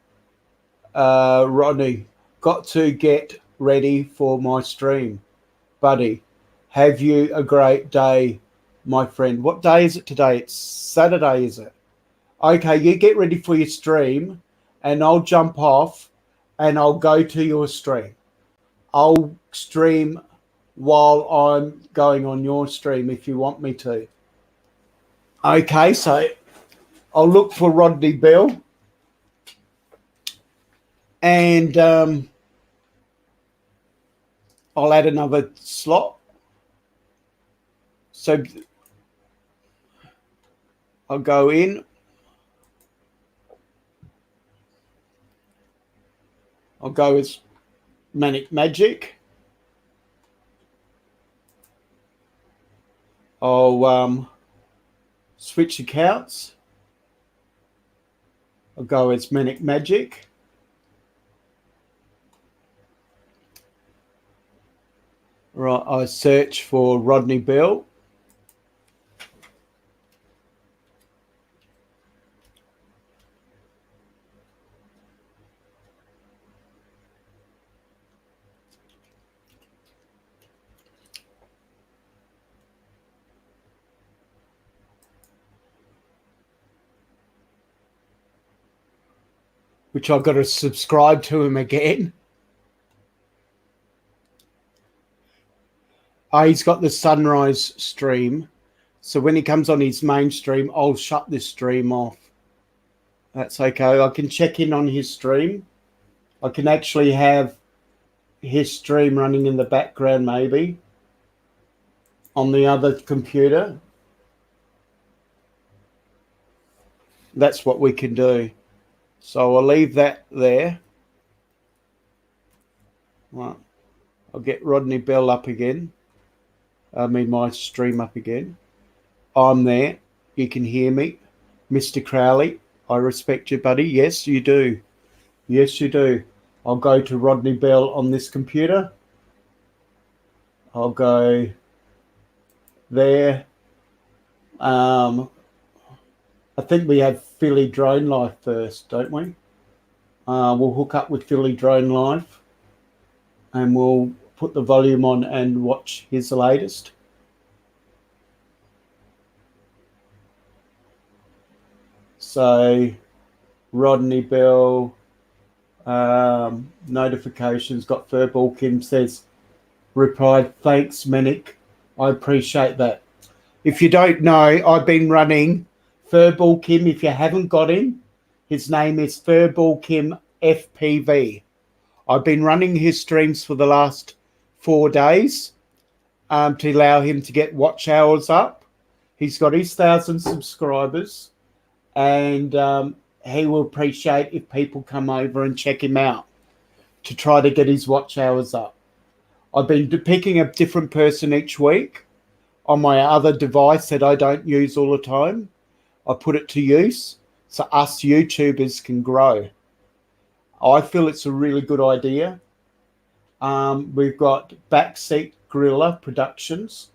Rodney. Got to get ready for my stream, buddy. Have you a great day, my friend. What day is it today? It's Saturday, is it? Okay, you get ready for your stream, and I'll jump off, and I'll go to your stream. I'll stream while I'm going on your stream if you want me to. Okay, so I'll look for Rodney Bell, and I'll add another slot. So I'll go in. I'll go with Manic Magic. I'll switch accounts. I'll go as Manic Magic. Right, I search for Rodney Bell. Which I've got to subscribe to him again. Oh, he's got the sunrise stream. So when he comes on his main stream, I'll shut this stream off. That's okay. I can check in on his stream. I can actually have his stream running in the background maybe on the other computer. That's what we can do. So I'll leave that there. Right. I'll get Rodney Bell up again. My stream up again. I'm there. You can hear me. Mr. Crowley, I respect you, buddy. Yes, you do. Yes, you do. I'll go to Rodney Bell on this computer. I'll go there. I think we have Philly Drone Life first, don't we? We'll hook up with Philly Drone Life and we'll put the volume on and watch his latest. So Rodney Bell, notifications, got Furball Kim says, replied, thanks, Manic. I appreciate that. If you don't know, I've been running Furball Kim. If you haven't got him, his name is Furball Kim FPV. I've been running his streams for the last 4 days to allow him to get watch hours up. He's got his 1,000 subscribers, and he will appreciate if people come over and check him out to try to get his watch hours up. I've been picking a different person each week on my other device that I don't use all the time. I put it to use so us YouTubers can grow. I feel it's a really good idea. We've got Backseat Gorilla Productions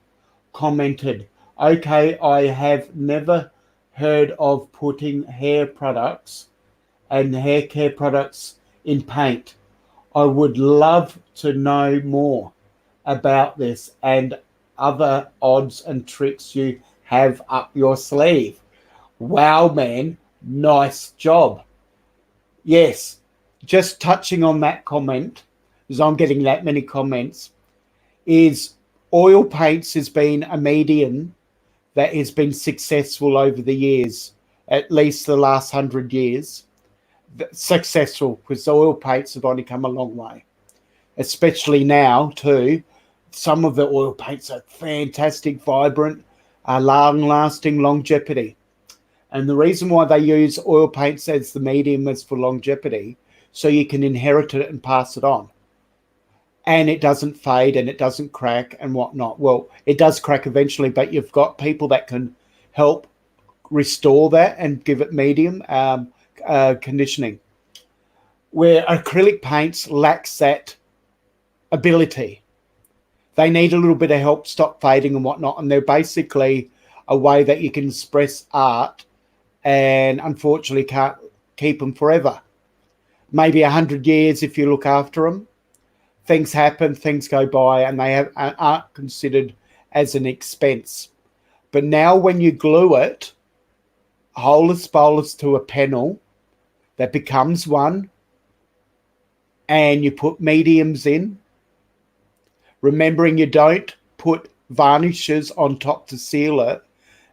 commented, okay, I have never heard of putting hair products and hair care products in paint. I would love to know more about this and other odds and tricks you have up your sleeve. Wow, man, nice job. Yes, just touching on that comment, because I'm getting that many comments, is oil paints has been a medium that has been successful over the years, at least the last 100 years. Successful, because oil paints have only come a long way, especially now too. Some of the oil paints are fantastic, vibrant, long-lasting, longevity. And the reason why they use oil paints as the medium is for longevity, so you can inherit it and pass it on. And it doesn't fade and it doesn't crack and whatnot. Well, it does crack eventually, but you've got people that can help restore that and give it medium conditioning. Where acrylic paints lacks that ability. They need a little bit of help stop fading and whatnot, and they're basically a way that you can express art and unfortunately can't keep them forever. Maybe 100 years if you look after them. Things happen, things go by, and they aren't considered as an expense. But now when you glue it, holus bolus to a panel that becomes one, and you put mediums in, remembering you don't put varnishes on top to seal it,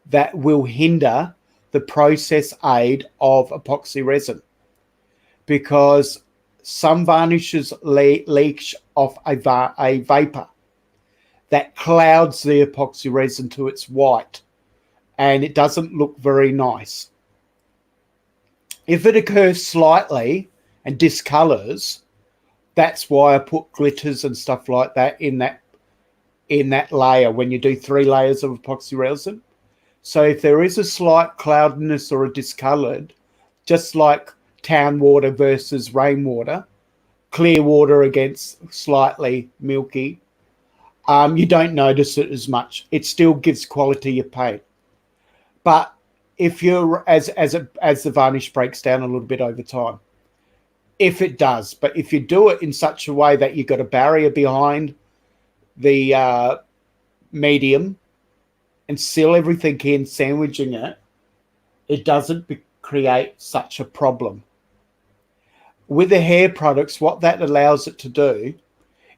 that will hinder the process aid of epoxy resin. Because some varnishes leach off a vapor that clouds the epoxy resin to its white, and it doesn't look very nice. If it occurs slightly and discolors, That's why I put glitters and stuff like that in that layer when you do 3 layers of epoxy resin. So if there is a slight cloudiness or a discolored, just like town water versus rainwater, clear water against slightly milky, you don't notice it as much. It still gives quality of paint. But if you're as the varnish breaks down a little bit over time, if it does, but if you do it in such a way that you've got a barrier behind the medium and seal everything in, sandwiching it, it doesn't create such a problem. With the hair products, what that allows it to do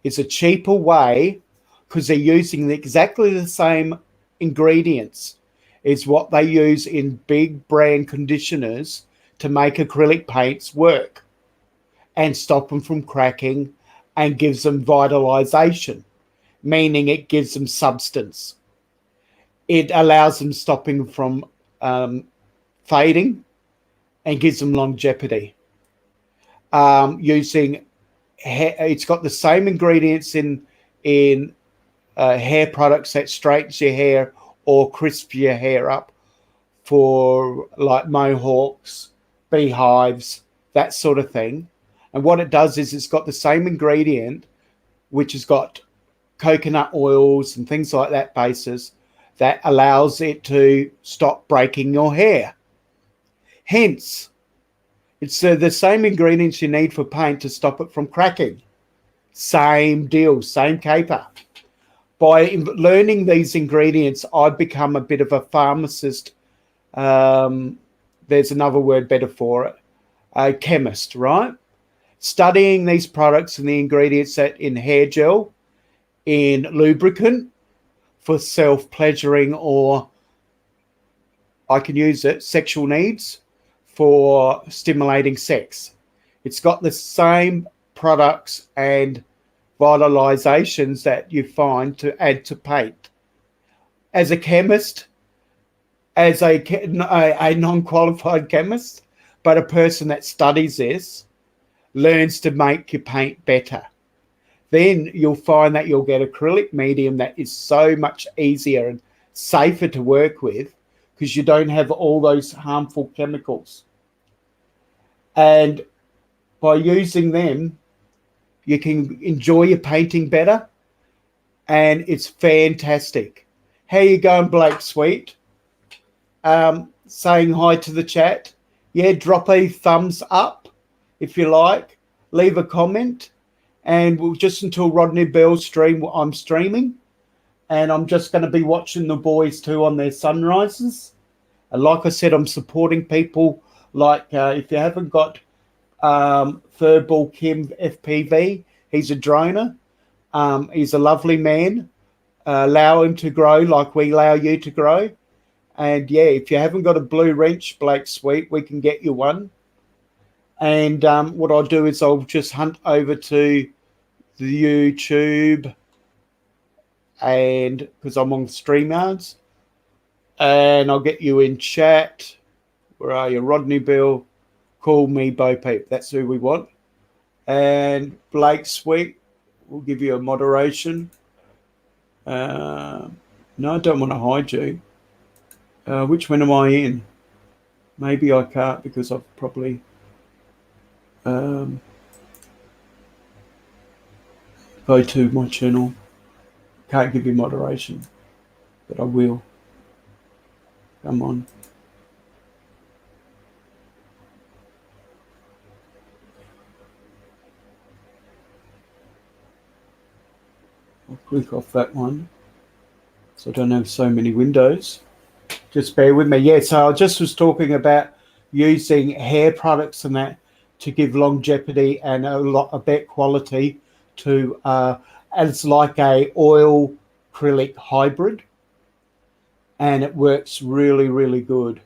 is a cheaper way, because they're using exactly the same ingredients is what they use in big brand conditioners to make acrylic paints work and stop them from cracking and gives them vitalization, meaning it gives them substance. It allows them stopping from fading and gives them longevity. Using it's got the same ingredients in hair products that straightens your hair or crisp your hair up for like mohawks, beehives, that sort of thing. And what it does is it's got the same ingredient, which has got coconut oils and things like that basis that allows it to stop breaking your hair. Hence, it's the same ingredients you need for paint to stop it from cracking. Same deal, same caper. By learning these ingredients, I've become a bit of a pharmacist. There's another word better for it, a chemist, right? Studying these products and the ingredients that in hair gel, in lubricant for self-pleasuring, or I can use it, sexual needs for stimulating sex. It's got the same products and vitalizations that you find to add to paint. As a chemist, as a non-qualified chemist, but a person that studies this, learns to make your paint better. Then you'll find that you'll get acrylic medium that is so much easier and safer to work with because you don't have all those harmful chemicals. And by using them, you can enjoy your painting better, and it's fantastic. How you going, Blake Sweet? Saying hi to the chat. Yeah, drop a thumbs up if you like. Leave a comment. And we'll just until Rodney Bell stream, I'm streaming. And I'm just going to be watching the boys too on their sunrises. And like I said, I'm supporting people like if you haven't got Third Ball Kim FPV, he's a droner. He's a lovely man. Allow him to grow like we allow you to grow. And yeah, if you haven't got a blue wrench, Blake Sweet, we can get you one. And what I'll do is I'll just hunt over to the YouTube, and because I'm on StreamYards, and I'll get you in chat. Where are you? Rodney Bill, call me Bo Peep. That's who we want. And Blake Sweet, we'll give you a moderation. No, I don't want to hide you. Which one am I in? Maybe I can't because I've probably go to my channel. Can't give you moderation, but I will. Come on. I'll click off that one so I don't have so many windows. Just bear with me. Yeah, so I just was talking about using hair products and that to give longevity and a better quality to as like a oil acrylic hybrid, and it works really, really good.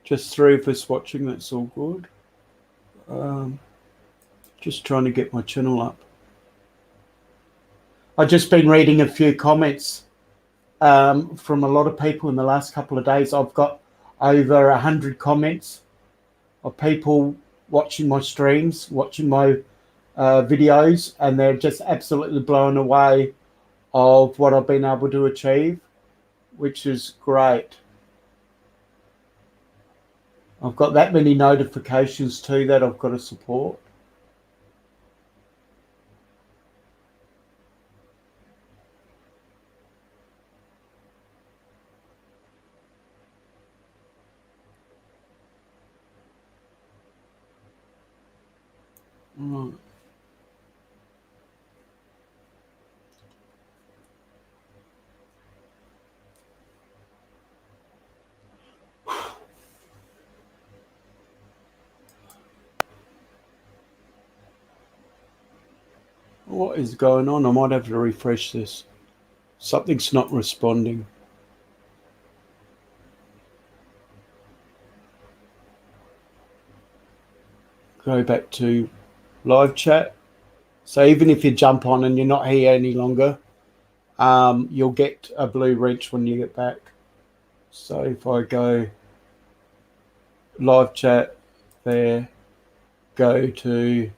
Just 3 of us watching, that's all good. Just trying to get my channel up. I've just been reading a few comments from a lot of people in the last couple of days. I've got over 100 comments of people watching my streams, watching my videos, and they're just absolutely blown away of what I've been able to achieve, which is great. I've got that many notifications too that I've got to support. What is going on? I might have to refresh this. Something's not responding. Go back to live chat. So even if you jump on and you're not here any longer, you'll get a blue wrench when you get back. So if I go live chat there, go to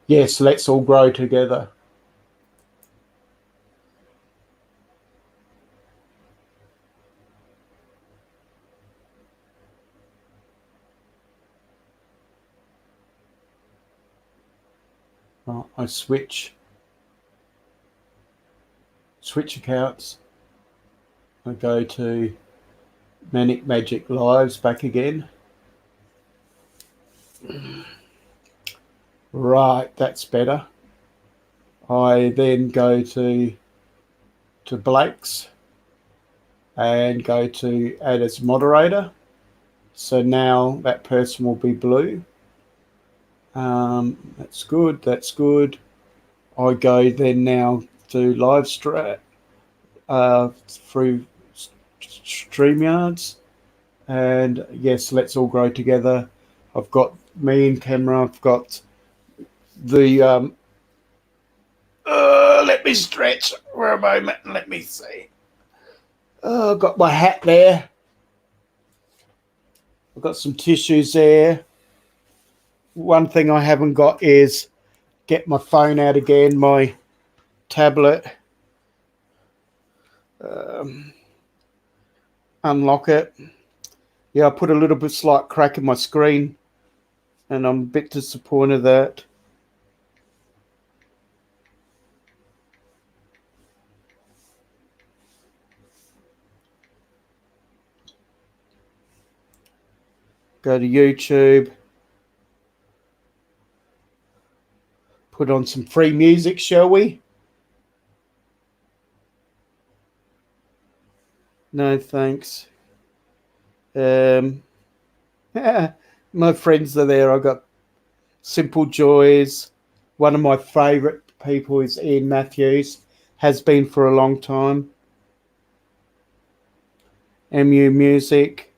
yes, let's all grow together. I switch accounts. I go to Manic Magic Lives back again. Right, that's better. I then go to Blake's and go to add as moderator. So now that person will be blue. That's good. That's good. I go then now to live strat through StreamYards, and yes, let's all grow together. I've got me in camera. I've got the let me stretch for a moment. Let me see. I've got my hat there. I've got some tissues there. One thing I haven't got is get my phone out again, my tablet. Unlock it. Yeah, I put a little bit slight crack in my screen, and I'm a bit disappointed of that. Go to YouTube. Put on some free music, shall we? No, thanks. My friends are there. I got Simple Joys. One of my favourite people is Ian Matthews. Has been for a long time. MU Music.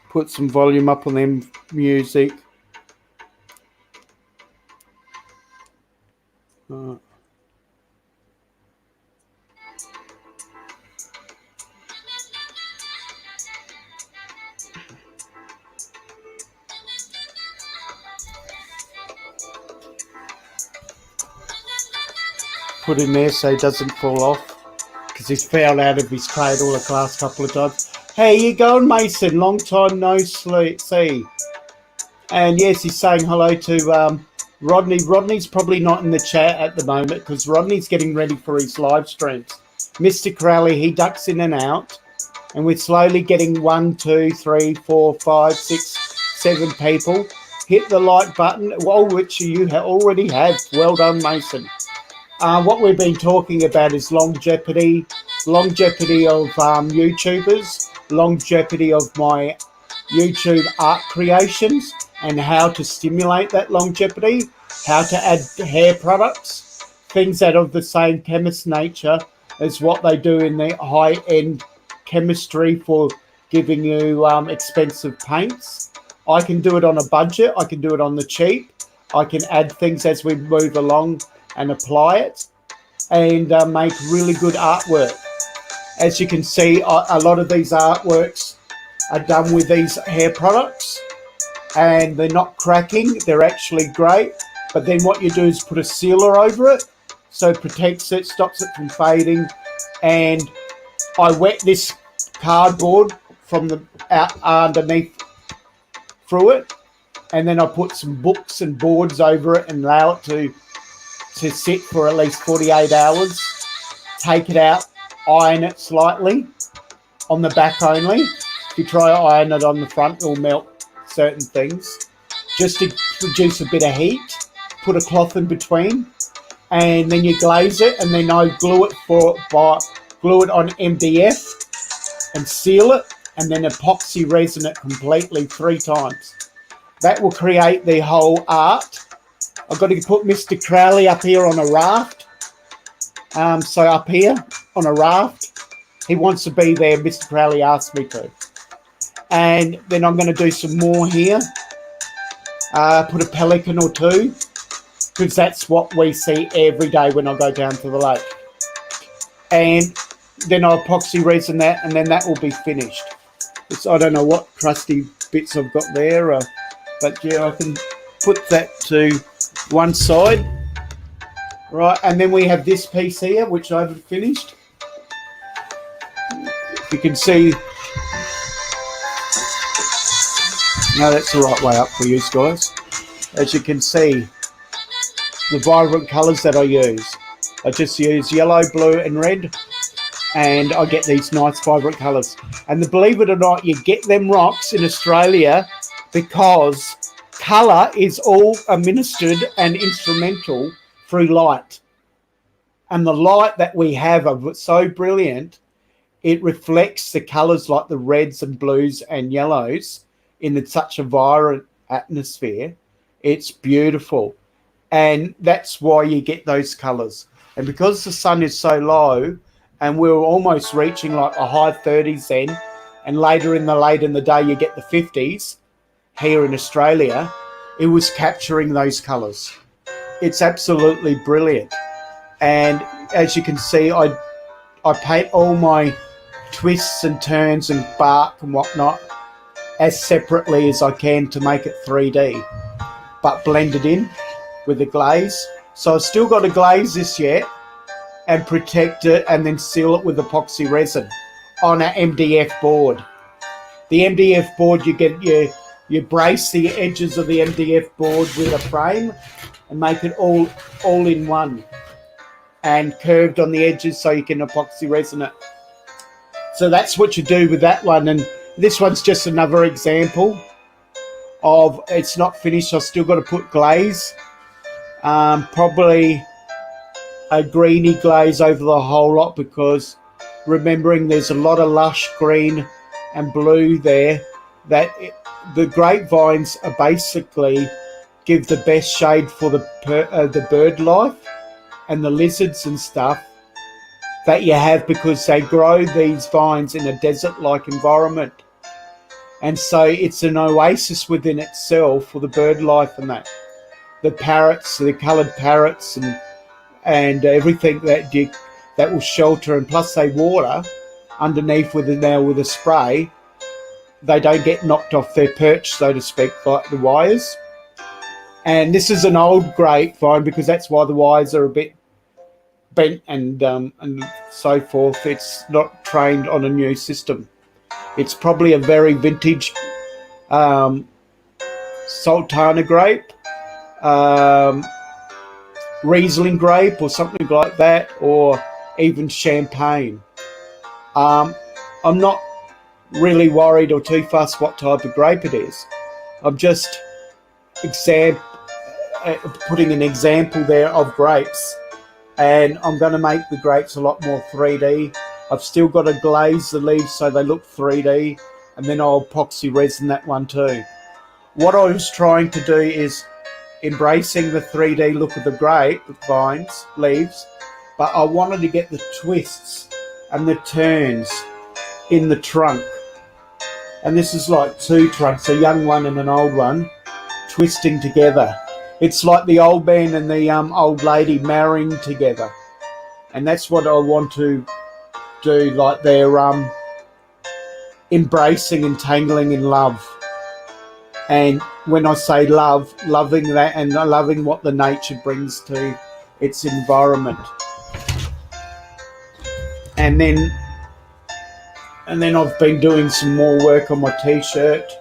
Put some volume up on them music. Put in there so he doesn't fall off, because he's fell out of his cradle the last couple of times. Hey, you going, Mason? Long time no see. And yes, he's saying hello to Rodney. Rodney's probably not in the chat at the moment because Rodney's getting ready for his live streams. Mr. Crowley, he ducks in and out, and we're slowly getting 1, 2, 3, 4, 5, 6, 7 people. Hit the like button, well, which you already have. Well done, Mason. What we've been talking about is longevity of YouTubers, longevity of my YouTube art creations, and how to stimulate that longevity. how to add hair products, things that are of the same chemist nature as what they do in the high-end chemistry for giving you expensive paints. I can do it on a budget. I can do it on the cheap. I can add things as we move along and apply it and make really good artwork. As you can see, a lot of these artworks are done with these hair products and they're not cracking. They're actually great. But then what you do is put a sealer over it so it protects it, stops it from fading. And I wet this cardboard from the underneath through it, and then I put some books and boards over it and allow it to sit for at least 48 hours. Take it out, iron it slightly on the back only. If you try to iron it on the front, it'll melt certain things. Just to produce a bit of heat, put a cloth in between, and then you glaze it, and then I glue it on MDF and seal it, and then epoxy resin it completely 3 times. That will create the whole art. I've got to put Mr. Crowley up here on a raft. So up here on a raft, he wants to be there. Mr. Crowley asked me to. And then I'm going to do some more here. Put a pelican or 2, because that's what we see every day when I go down to the lake. And then I'll epoxy resin that, and then that will be finished. I don't know what crusty bits I've got there, but yeah, I can put that to one side. Right, and then we have this piece here, which I haven't finished. You can see, no, that's the right way up for you guys. As you can see, the vibrant colours that I use. I just use yellow, blue and red, and I get these nice vibrant colours. And believe it or not, you get them rocks in Australia because colour is all administered and instrumental through light. And the light that we have are so brilliant, it reflects the colours like the reds and blues and yellows in such a vibrant atmosphere. It's beautiful. And that's why you get those colours. And because the sun is so low, and we're almost reaching like a high 30s then, and late in the day you get the 50s here in Australia, it was capturing those colours. It's absolutely brilliant. And as you can see, I paint all my twists and turns and bark and whatnot as separately as I can to make it 3D, but blend it in with a glaze. So I've still got to glaze this yet and protect it and then seal it with epoxy resin on an MDF board. The MDF board, you brace the edges of the MDF board with a frame and make it all in one and curved on the edges so you can epoxy resin it. So that's what you do with that one. And this one's just another example of, it's not finished. I've still got to put glaze, probably a greeny glaze over the whole lot, because remembering there's a lot of lush green and blue there, that the grapevines are basically give the best shade for the bird life and the lizards and stuff that you have, because they grow these vines in a desert-like environment. And so it's an oasis within itself for the bird life and that. The parrots, the coloured parrots and everything that will shelter, and plus they water underneath with a spray. They don't get knocked off their perch, so to speak, like the wires. And this is an old grapevine, because that's why the wires are a bit bent and so forth. It's not trained on a new system. It's probably a very vintage Sultana grape, Riesling grape or something like that, or even champagne. I'm not really worried or too fussed what type of grape it is. I'm just putting an example there of grapes, and I'm going to make the grapes a lot more 3D. I've still got to glaze the leaves so they look 3D, and then I'll epoxy resin that one too. What I was trying to do is embracing the 3D look of the grapevines, leaves, but I wanted to get the twists and the turns in the trunk. And this is like two trunks, a young one and an old one, twisting together. It's like the old man and the old lady marrying together. And that's what I want to do, like they're embracing and tangling in love. And when I say love, loving that and loving what the nature brings to its environment. And then I've been doing some more work on my t-shirt.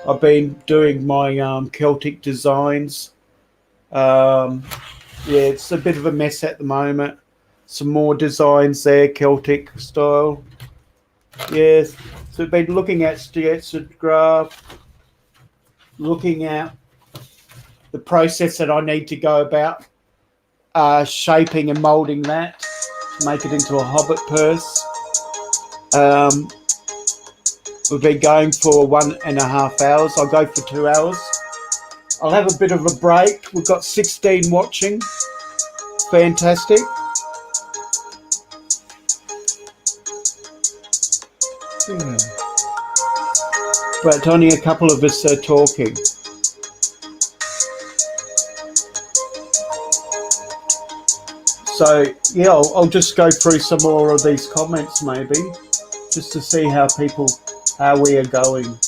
I've been doing my Celtic designs. Yeah, it's a bit of a mess at the moment. Some more designs there, Celtic style. Yes, so I've been looking at graph, looking at the process that I need to go about shaping and moulding that to make it into a hobbit purse. We've been going for 1.5 hours. I'll go for 2 hours. I'll have a bit of a break. We've got 16 watching. Fantastic. But only a couple of us are talking. So yeah, I'll just go through some more of these comments maybe, just to see how we are going.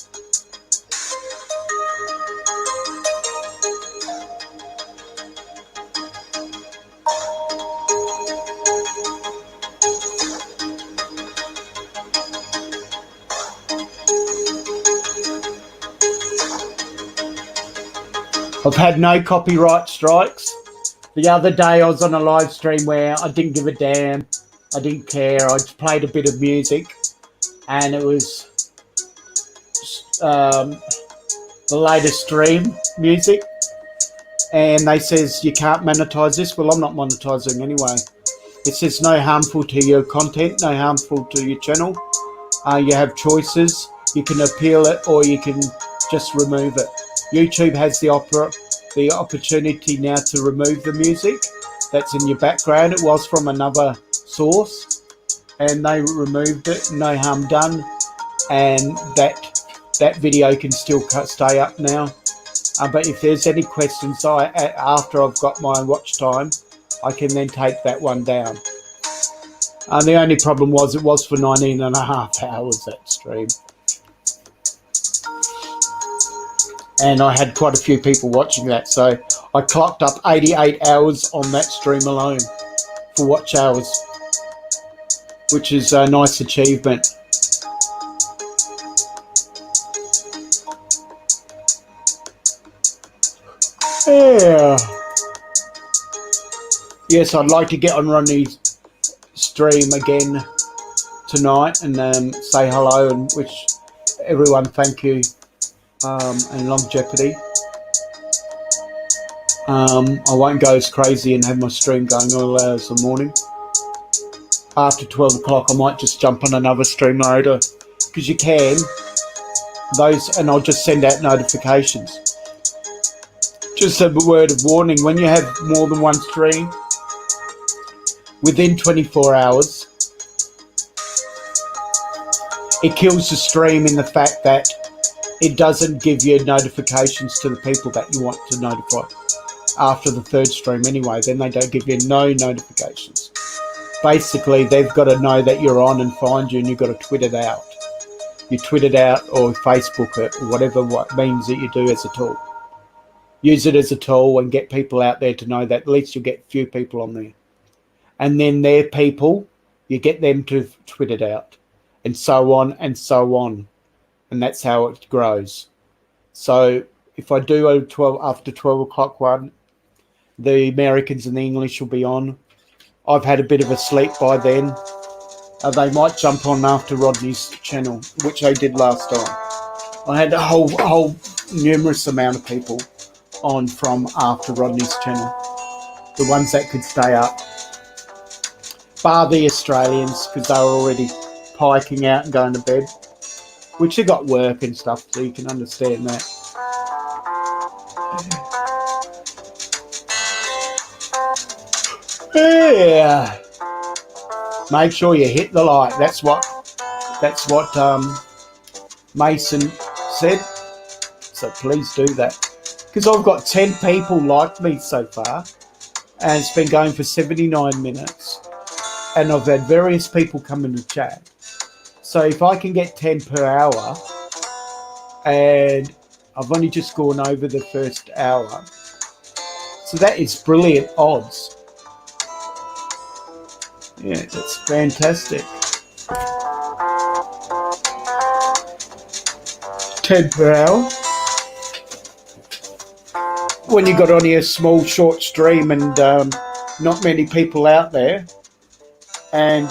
I've had no copyright strikes. The other day I was on a live stream where I didn't give a damn. I didn't care. I just played a bit of music and it was the latest stream music. And they says you can't monetize this. Well, I'm not monetizing anyway. It says no harmful to your content, no harmful to your channel. You have choices. You can appeal it or you can just remove it. YouTube has the opportunity now to remove the music that's in your background. It was from another source and they removed it, no harm done, and that video can still stay up now. But if there's any questions after I've got my watch time, I can then take that one down. The only problem was it was for 19.5 hours, that stream. And I had quite a few people watching that, so I clocked up 88 hours on that stream alone for watch hours, which is a nice achievement. Yeah. Yes, I'd like to get on Rodney's stream again tonight and say hello and wish everyone thank you. And longevity. I won't go as crazy and have my stream going all hours of the morning. After 12 o'clock I might just jump on another stream later, because you can and I'll just send out notifications. Just a word of warning, when you have more than one stream within 24 hours, it kills the stream in the fact that it doesn't give you notifications to the people that you want to notify after the third stream anyway. Then they don't give you no notifications. Basically, they've got to know that you're on and find you, and you've got to tweet it out. You tweet it out or Facebook it or whatever means that you do as a tool. Use it as a tool and get people out there to know that at least you'll get a few people on there. And then their people, you get them to tweet it out, and so on and so on. And that's how it grows. So if I do after 12 o'clock one, the Americans and the English will be on. I've had a bit of a sleep by then. They might jump on after Rodney's channel, which they did last time. I had a whole numerous amount of people on from after Rodney's channel. The ones that could stay up. Bar the Australians, because they were already piking out and going to bed. Which they got work and stuff, so you can understand that. Yeah. Make sure you hit the like. That's what Mason said. So please do that. Because I've got 10 people like me so far, and it's been going for 79 minutes. And I've had various people come in the chat. So if I can get 10 per hour, and I've only just gone over the first hour, so that is brilliant odds. Yeah, that's fantastic. 10 per hour. When you got only a small short stream and not many people out there, and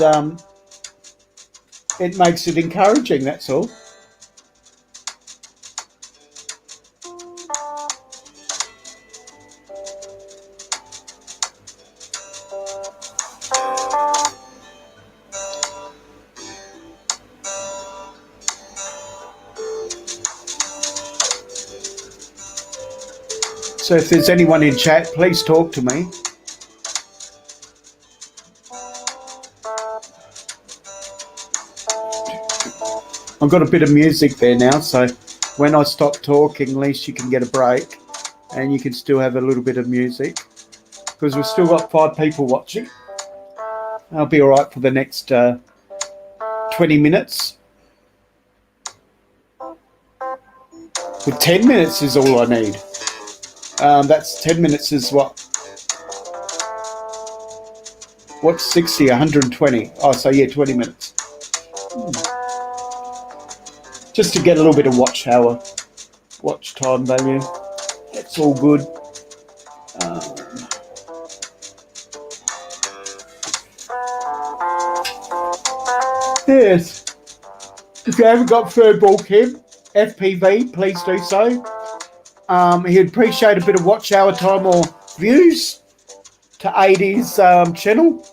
it makes it encouraging, that's all. So if there's anyone in chat, please talk to me. I've got a bit of music there now, so when I stop talking, at least you can get a break and you can still have a little bit of music, because we've still got 5 people watching. I'll be all right for the next 20 minutes. Well, 10 minutes is all I need. That's 10 minutes is what's 60, 120? Oh, so yeah, 20 minutes. Just to get a little bit of watch time value. That's all good. Yes. If you haven't got Furball Kim, FPV, please do so. He'd appreciate a bit of watch hour time or views to aid his channel.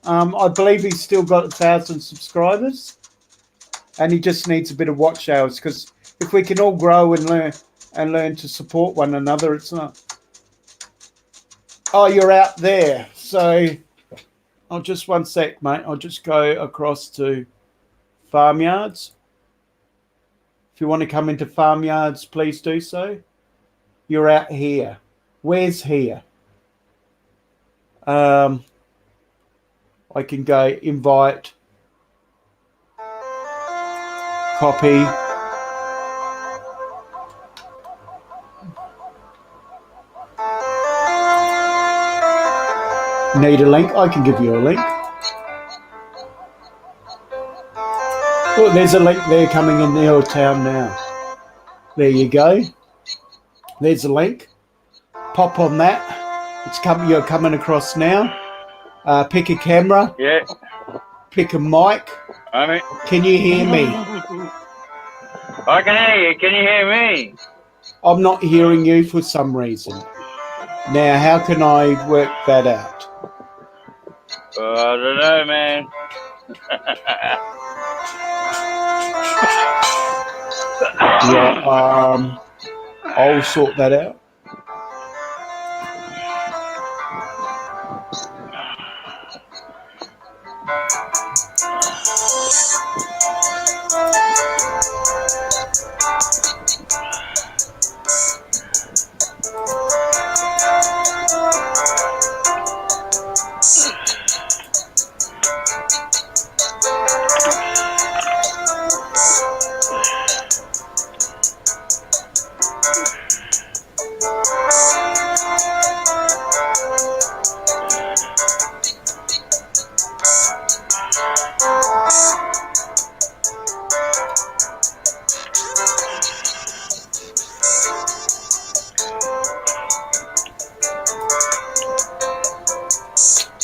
I believe he's still got 1,000 subscribers, and he just needs a bit of watch hours, because if we can all grow and learn to support one another, it's not. Oh, you're out there. So I'll just one sec, mate. I'll just go across to Farmyards. If you want to come into Farmyards, please do so. You're out here. Where's here? I can go invite, copy. Need a link? I can give you a link. Oh, there's a link there coming in your town now. There you go. There's a link. Pop on that. You're coming across now. Pick a camera. Yeah. Pick a mic. Can you hear me? I can hear you. Can you hear me? I'm not hearing you for some reason. Now, how can I work that out? I don't know, man. Yeah, I'll sort that out.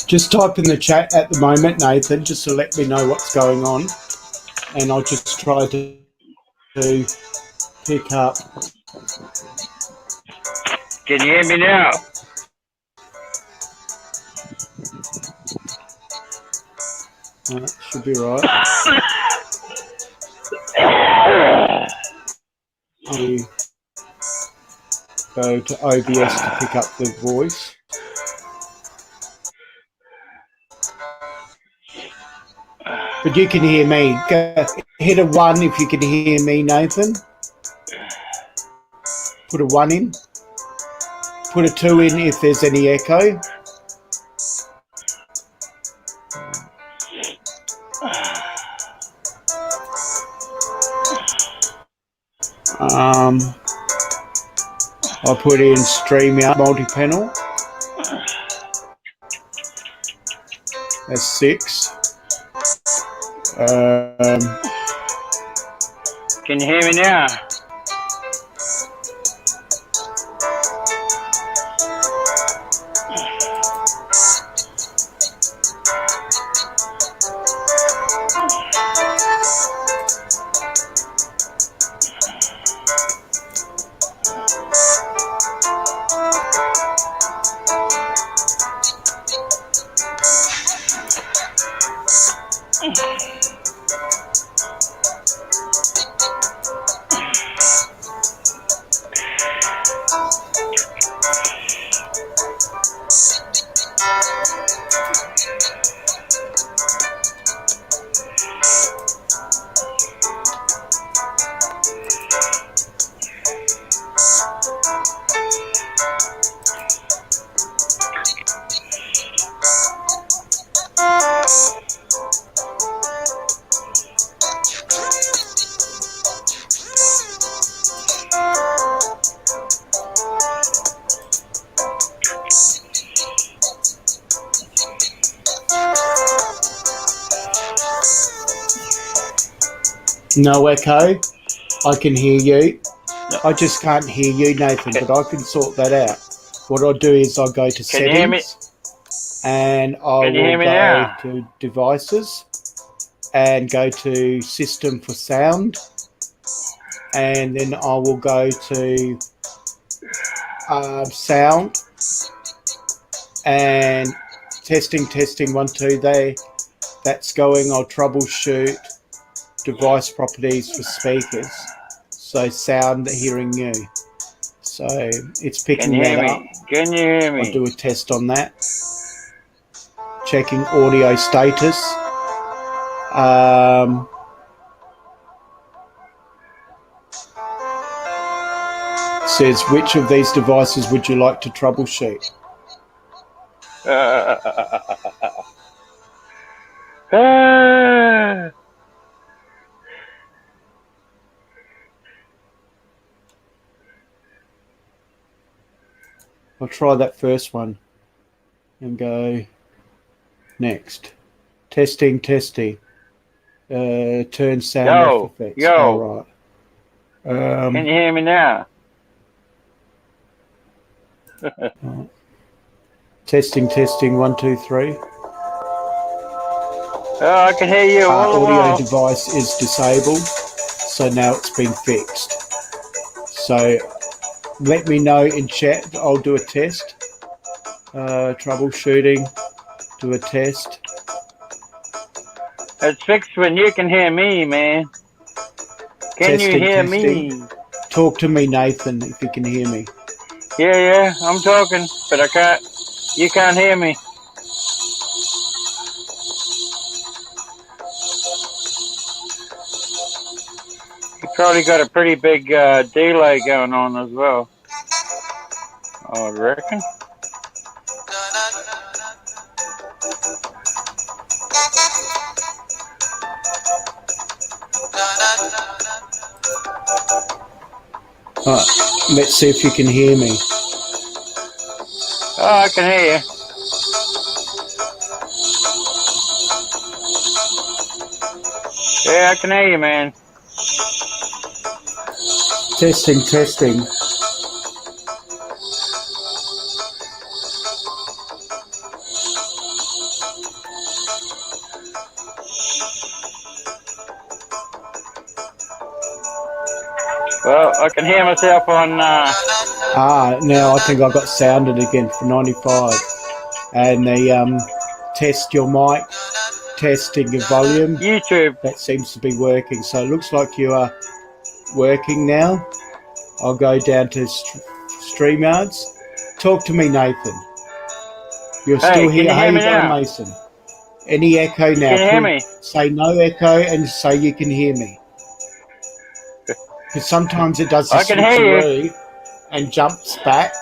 Just type in the chat at the moment, Nathan, just to let me know what's going on, and I'll just try to pick up. Can you hear me now? Should be right. I'll go to OBS to pick up the voice. But you can hear me. Go, hit a 1 if you can hear me, Nathan. Put a 1 in. Put a 2 in if there's any echo. I'll put in StreamYard multi-panel. That's 6. Can you hear me now? No echo. I can hear you. I just can't hear you, Nathan, but I can sort that out. What I'll do is I'll go to Can you hear me? settings and I Can you will hear me go now? to devices and go to system for sound, and then I will go to sound and testing 1 2 there. That's going. I'll troubleshoot device properties for speakers, so sound hearing you. So it's picking Can you hear that up. me? Can you hear I'll me? do a test on that. Checking audio status. Says, which of these devices would you like to troubleshoot? I'll try that first one and go next. Testing. Turn sound off effects. All right. Can you hear me now? Testing 1 2 3. Oh, I can hear you all the Audio while. device is disabled, so now it's been fixed. So let me know in chat. I'll do a test. Troubleshooting. Do a test. It's fixed when you can hear me, man. Can you hear me? Talk to me, Nathan, if you can hear me. Yeah, I'm talking, but I can't. You can't hear me. You probably got a pretty big delay going on as well. I reckon. Alright, let's see if you can hear me. Oh, I can hear you. Yeah, I can hear you, man. Testing. Well, I can hear myself on... now I think I got sounded again for 95. And the test your mic, testing your volume. YouTube. That seems to be working. So it looks like you are working now. I'll go down to StreamYards. Talk to me, Nathan. You're still here. Can you hear me How you now? going, Mason? Any echo now? Can you hear me? Say no echo and say you can hear me. Because sometimes it does the I can hear you. switcheroo and jumps back.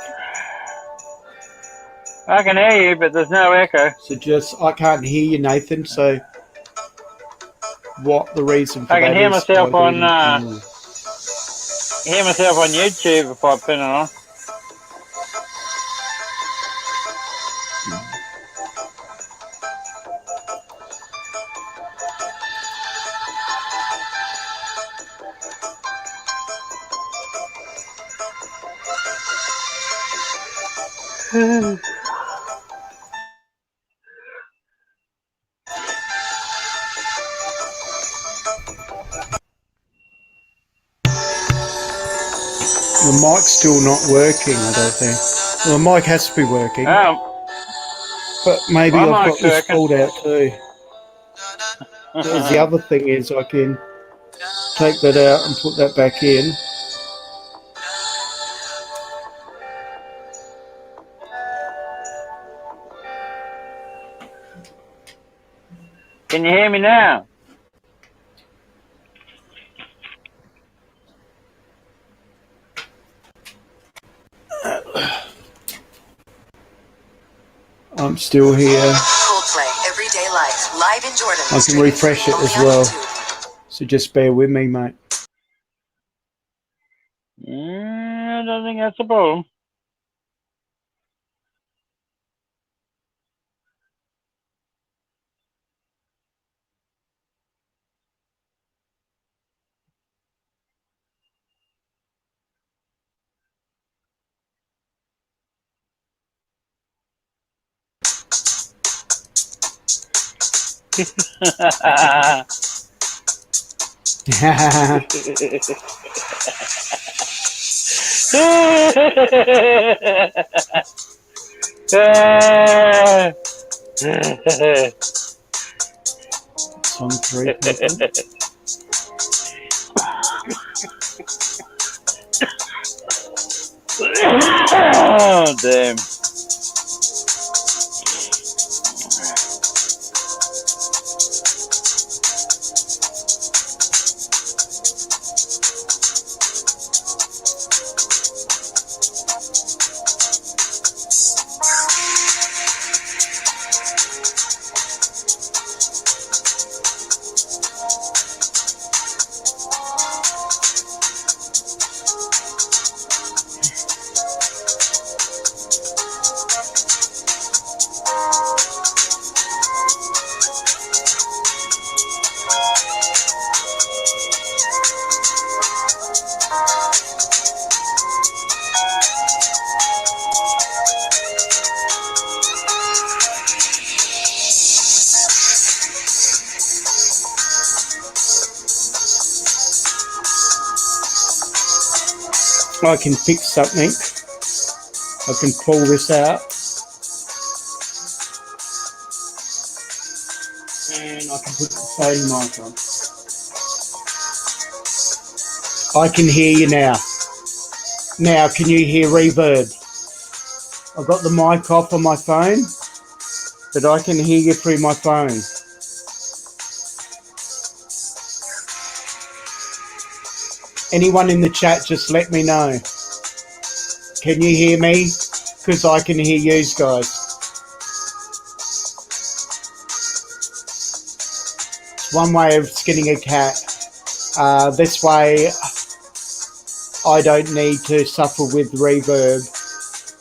I can hear you, but there's no echo. So I can't hear you, Nathan. So what the reason for I can that hear is? myself on YouTube if I pin it on. The mic's still not working, I don't think. Well, the mic has to be working. But maybe I've got this pulled out too. The other thing is I can take that out and put that back in. Can you hear me now? I'm still here. Coldplay, Everyday Life, live in Jordan. I can refresh it as well. So just bear with me, mate. I don't think that's a problem. Song 3. Oh, damn. I can fix something. I can pull this out. And I can put the phone mic on. I can hear you now. Now, can you hear reverb? I've got the mic off on my phone, but I can hear you through my phone. Anyone in the chat, just let me know. Can you hear me? Because I can hear you guys. It's one way of skinning a cat. This way, I don't need to suffer with reverb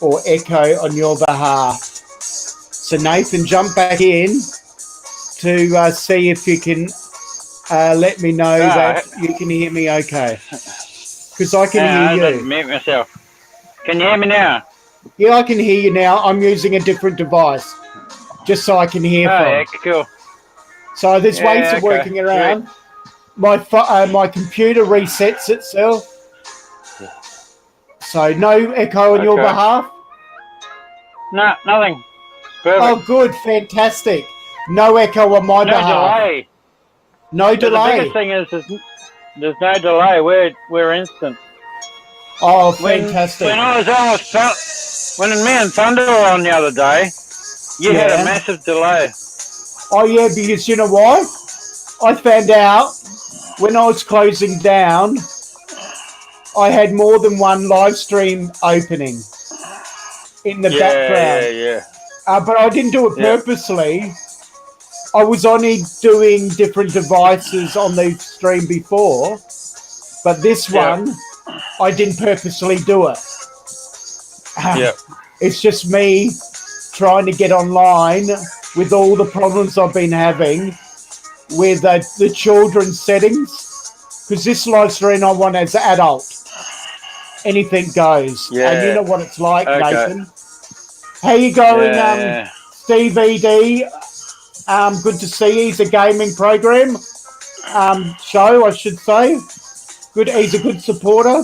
or echo on your behalf. So Nathan, jump back in to see if you can let me know that you can hear me okay. Because I can hear you. I didn't mute myself. Can you hear me now? Yeah, I can hear you now. I'm using a different device just so I can hear from. Yeah, cool. So there's ways of working around. My computer resets itself. So no echo on your behalf? No, nothing. Perfect. Oh, good. Fantastic. No echo on my behalf. No delay. No delay. The biggest thing is there's no delay. We're instant. Oh, fantastic. When I was on with when me and Thunder were on the other day, you had a massive delay. Oh yeah, because you know why? I found out when I was closing down, I had more than one live stream opening in the background. Yeah. But I didn't do it Yep. purposely. I was only doing different devices on the stream before, but this Yep. one, I didn't purposely do it. Yep. It's just me trying to get online with all the problems I've been having with the children's settings, because this live stream I want as adult. Anything goes. Yeah. And you know what it's like, Okay. Nathan. How you going, Yeah. Steve ED? Good to see you. He's a gaming program show, I should say. Good. He's a good supporter.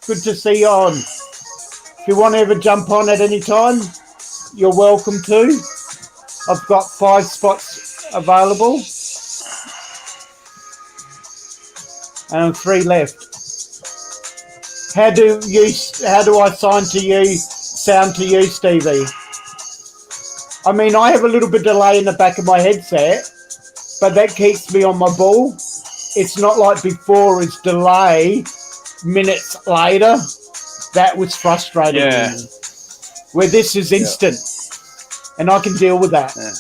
Good to see you on. If you want to ever jump on at any time, you're welcome to. I've got 5 spots available. And 3 left. How do I sound to you, Stevie? I mean, I have a little bit of delay in the back of my headset, but that keeps me on my ball. It's not like before, it's delay minutes later. That was frustrating. Yeah. Me. Where this is instant, and I can deal with that. Yeah.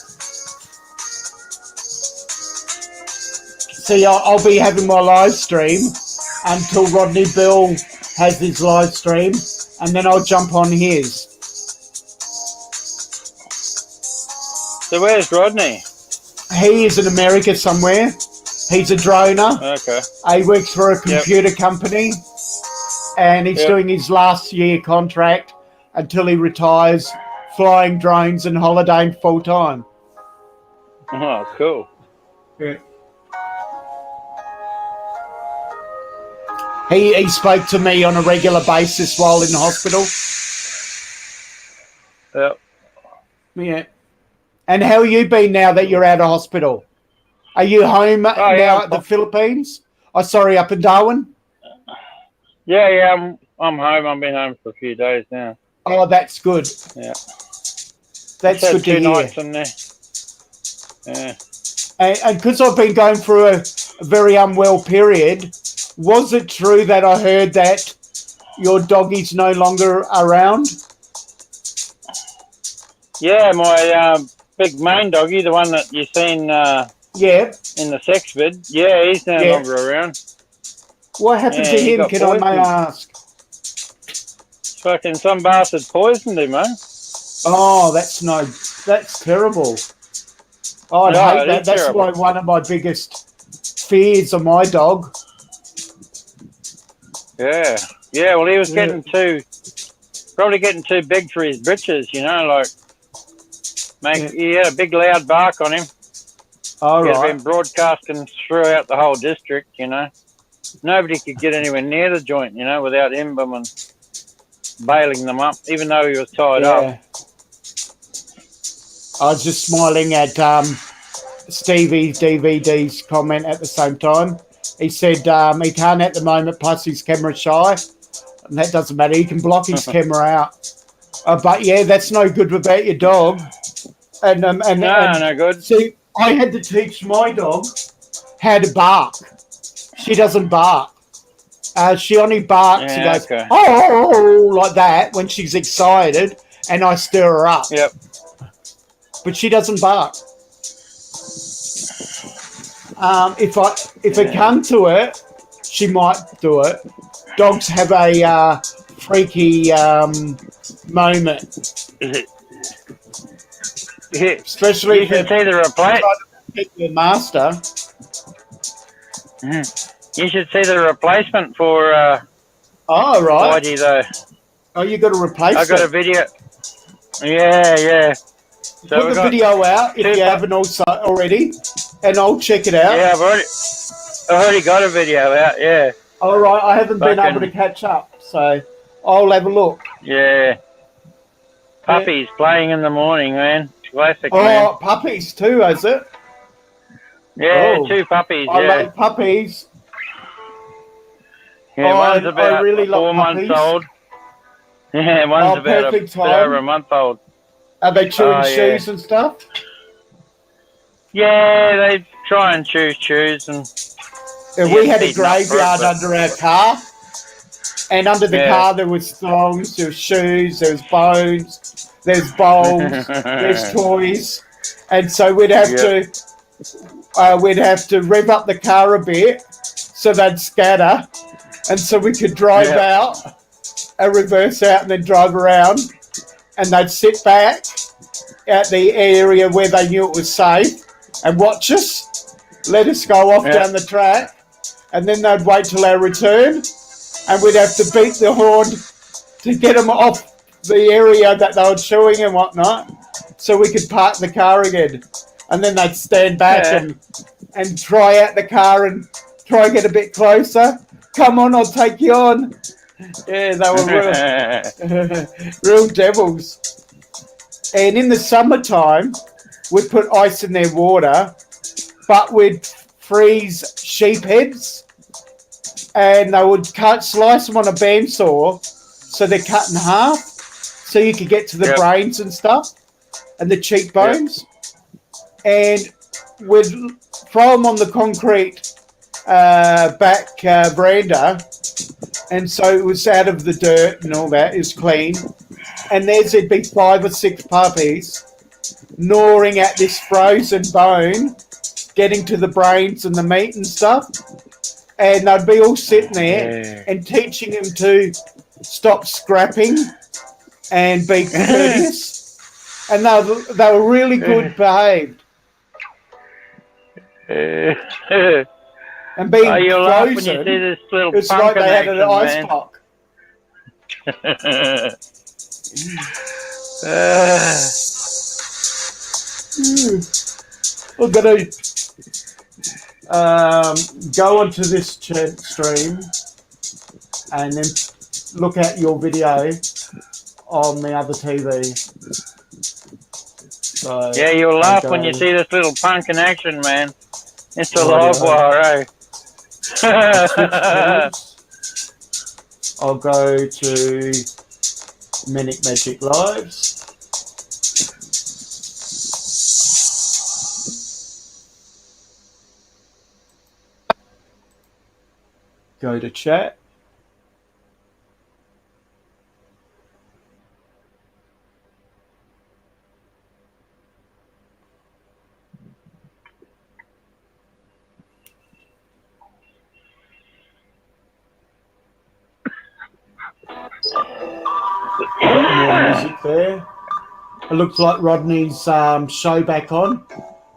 See, I'll be having my live stream until Rodney Bill has his live stream, and then I'll jump on his. So where's Rodney? He is in America somewhere. He's a droner. Okay. He works for a computer company, and he's doing his last year contract until he retires, flying drones and holidaying full time. Oh, cool. Yeah. He spoke to me on a regular basis while in the hospital. Yep. Yeah. And how you been now that you're out of hospital? Are you home now at the Philippines? Oh, sorry, up in Darwin? Yeah, I'm home. I've been home for a few days now. Oh, that's good. Yeah. That's good to 2 hear. nights in there. Yeah. And because I've been going through a very unwell period, was it true that I heard that your doggy's no longer around? Yeah, my big main doggy, the one that you seen in the sex vid, he's no longer around. What happened to him, can I may ask? Fucking some bastard poisoned him, man. Oh, that's terrible. Oh, I'd hate that. That's like one of my biggest fears of my dog. Yeah. Yeah, well, he was probably getting too big for his britches, you know, like, he had a big loud bark on him. All right. He had been broadcasting throughout the whole district, you know. Nobody could get anywhere near the joint, you know, without him bailing them up, even though he was tied up. I was just smiling at Stevie's DVD's comment at the same time. He said he can't at the moment, plus he's camera shy. And that doesn't matter. He can block his camera out. But, yeah, that's no good about your dog. No good. See, I had to teach my dog how to bark. She doesn't bark. She only barks and goes, oh, like that when she's excited, and I stir her up. Yep. But she doesn't bark. If it come to it, she might do it. Dogs have a freaky moment. Especially if you their master. You should see the replacement for right. Whitey, though. Oh, you got to replace it? I got a video. Yeah. So put the video out if you haven't also already, and I'll check it out. Yeah, I've already got a video out, yeah. All right, I haven't been able to catch up, so I'll have a look. Yeah. Puppies playing in the morning, man. Classic, man. Oh, puppies too, is it? Yeah, 2 puppies, I love puppies. Yeah, one's about 4 months old. Yeah, one's about a bit over a month old. Are they chewing shoes and stuff? Yeah, they try and choose, and we had a beaten up for it, graveyard but- under our car, and under the Yeah. car there was thongs, there was shoes, there was bones, there's bowls, there's toys, and so we'd have to rev up the car a bit so they'd scatter, and so we could drive out and reverse out and then drive around, and they'd sit back at the area where they knew it was safe and watch us, let us go off down the track, and then they'd wait till our return, and we'd have to beat the horn to get them off the area that they were chewing and whatnot, so we could park the car again. And then they'd stand back and try out the car and try and get a bit closer. Come on, I'll take you on. Yeah, they were real devils. And in the summertime, we'd put ice in their water, but we'd freeze sheep heads, and they would slice them on a bandsaw, so they're cut in half, so you could get to the brains and stuff, and the cheekbones, and we'd throw them on the concrete back veranda, and so it was out of the dirt and all that, it was clean, and there'd be 5 or 6 puppies gnawing at this frozen bone, getting to the brains and the meat and stuff, and they'd be all sitting there and teaching them to stop scrapping and be courteous, and they were really good behaved. And being frozen, it's like they had an ice pack. I'm gonna go onto this stream and then look at your video on the other TV. So yeah, you'll laugh when you see this little punk in action, man. It's a live wire, eh? I'll go to Manic Magic Lives. Go to chat. More music there. It looks like Rodney's show back on,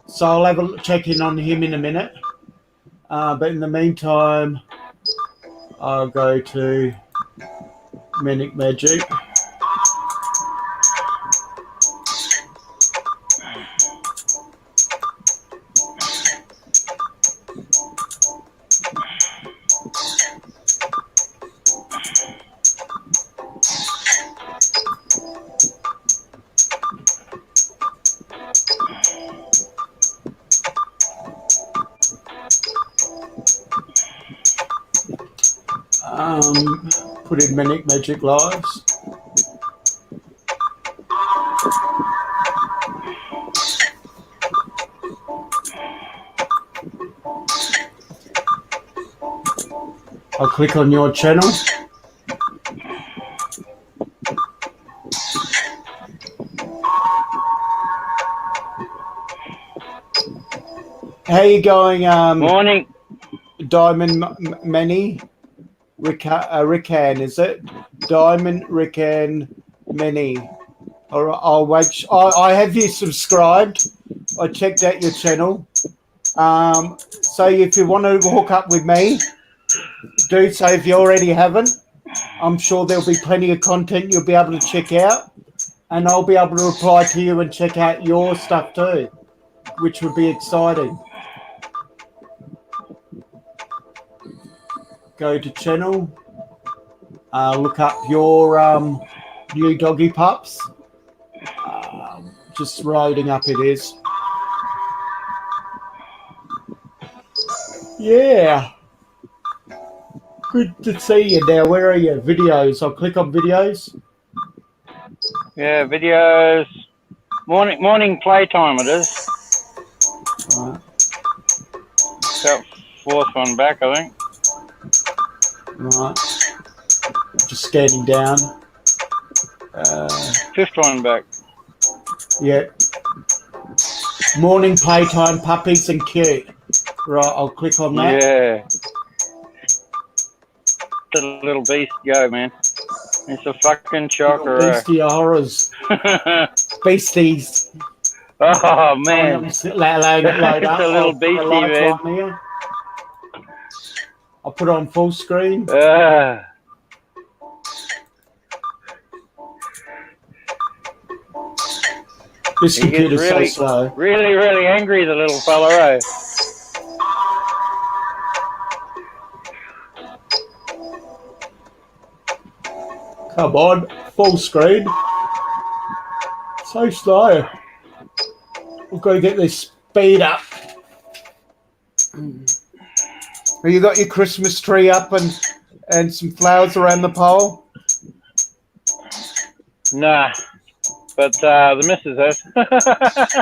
so I'll have a check in on him in a minute. But in the meantime, I'll go to Manic Magic. Put in Manic Magic Lives. I'll click on your channel. How you going? Morning. Diamond Manny? Rickan, is it? Diamond Rickan Mini. All right, I'll wait. I have you subscribed. I checked out your channel. So if you want to hook up with me, do so if you already haven't. I'm sure there'll be plenty of content you'll be able to check out. And I'll be able to reply to you and check out your stuff too, which would be exciting. Go to channel, look up your new doggy pups. Just loading up it is. Yeah. Good to see you now. Where are you? Videos. I'll click on videos. Yeah, videos. Morning playtime it is. Right. About fourth one back, I think. Right. Just scanning down. Fifth one back. Yeah. Morning playtime, puppies and cute. Right, I'll click on that. Yeah. The little beast go, man. It's a fucking shocker. Beastie horrors. Beasties. Oh, man. It's a little beastie, man. Here. I'll put it on full screen. This computer's really, so slow. Really, really angry, the little fella, eh? Come on, full screen. So slow. We've got to get this speed up. Have you got your Christmas tree up and some flowers around the pole? Nah, but the missus has.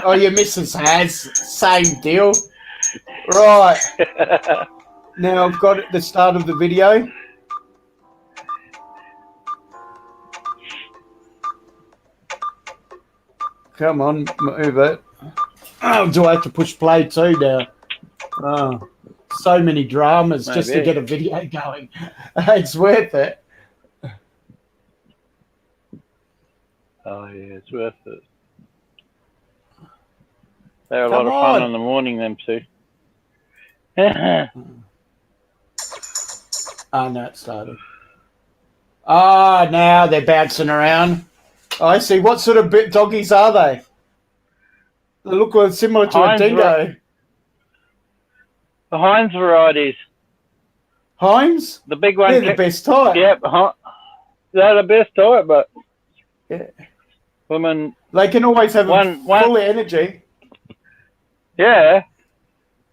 Oh, your missus has. Same deal. Right. Now I've got at the start of the video. Come on, move it. Oh, do I have to push play too now? Oh, so many dramas just to get a video going. It's worth it. Oh, yeah, it's worth it. They're a lot of fun in the morning, them two. Oh, no, it started. Ah, now they're bouncing around. I see. What sort of doggies are they? They look similar to a dingo. The Heinz varieties. Heinz? The big one. They're the best type. Yep. They're the best type, but yeah. Women. They can always have full energy. Yeah.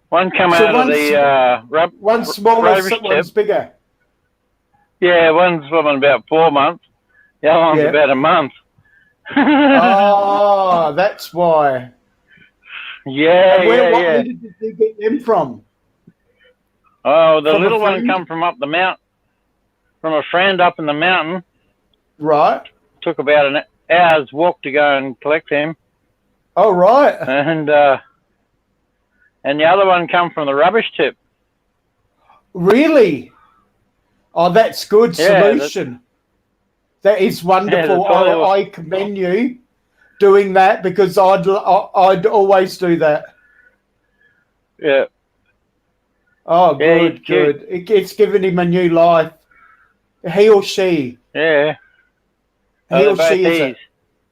One come out of the one's smaller, one's bigger. Yeah, one's woman about 4 months. The other one's about a month. Oh, that's why. Yeah, Where did you get them from? Oh, the little one come from up the mountain, from a friend up in the mountain. Right. Took about an hour's walk to go and collect him. Oh, right. And the other one come from the rubbish tip. Really? Oh, that's good solution. That is wonderful. I commend you doing that because I'd always do that. Yeah. Oh, good, good. It's given him a new life. He or she? Yeah. He or she is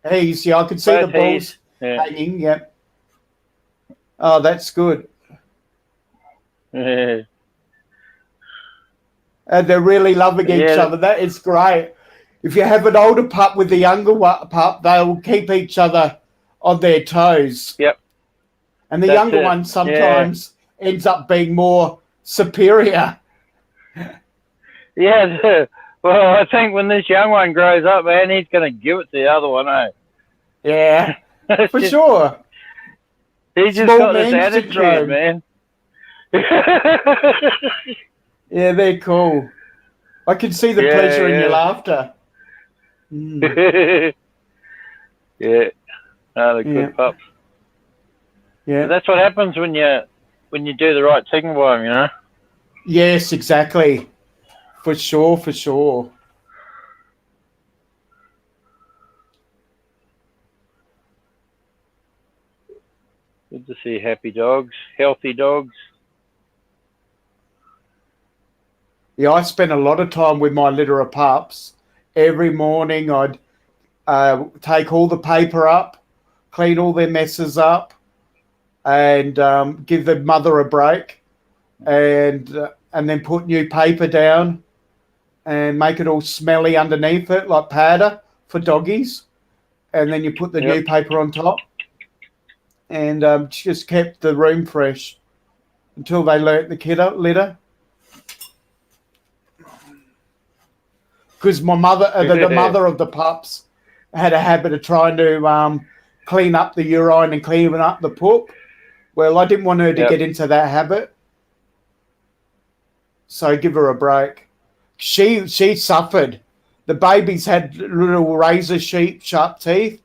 it? He's, yeah, I can see both the balls hanging, yep. Oh, that's good. Yeah. And they're really loving each other. That is great. If you have an older pup with a younger pup, they'll keep each other on their toes. Yep. And the younger one sometimes ends up being more superior. Yeah. Well, I think when this young one grows up, man, he's going to give it to the other one, eh? Yeah, for sure. He's just got this attitude, man. Yeah, they're cool. I can see the pleasure in your laughter. Mm. Yeah. No, they're good pups. Yeah. But that's what happens when you do the right thing by them, you know? Yes, exactly. For sure, for sure. Good to see happy dogs, healthy dogs. Yeah, I spent a lot of time with my litter of pups. Every morning I'd take all the paper up, clean all their messes up, and give the mother a break, and then put new paper down and make it all smelly underneath it, like powder for doggies. And then you put the new paper on top, and just kept the room fresh until they learnt the litter. Because my mother, the mother of the pups, had a habit of trying to clean up the urine and clean up the poop. Well, I didn't want her to Yep. get into that habit, so give her a break. She suffered. The babies had little razor sharp teeth,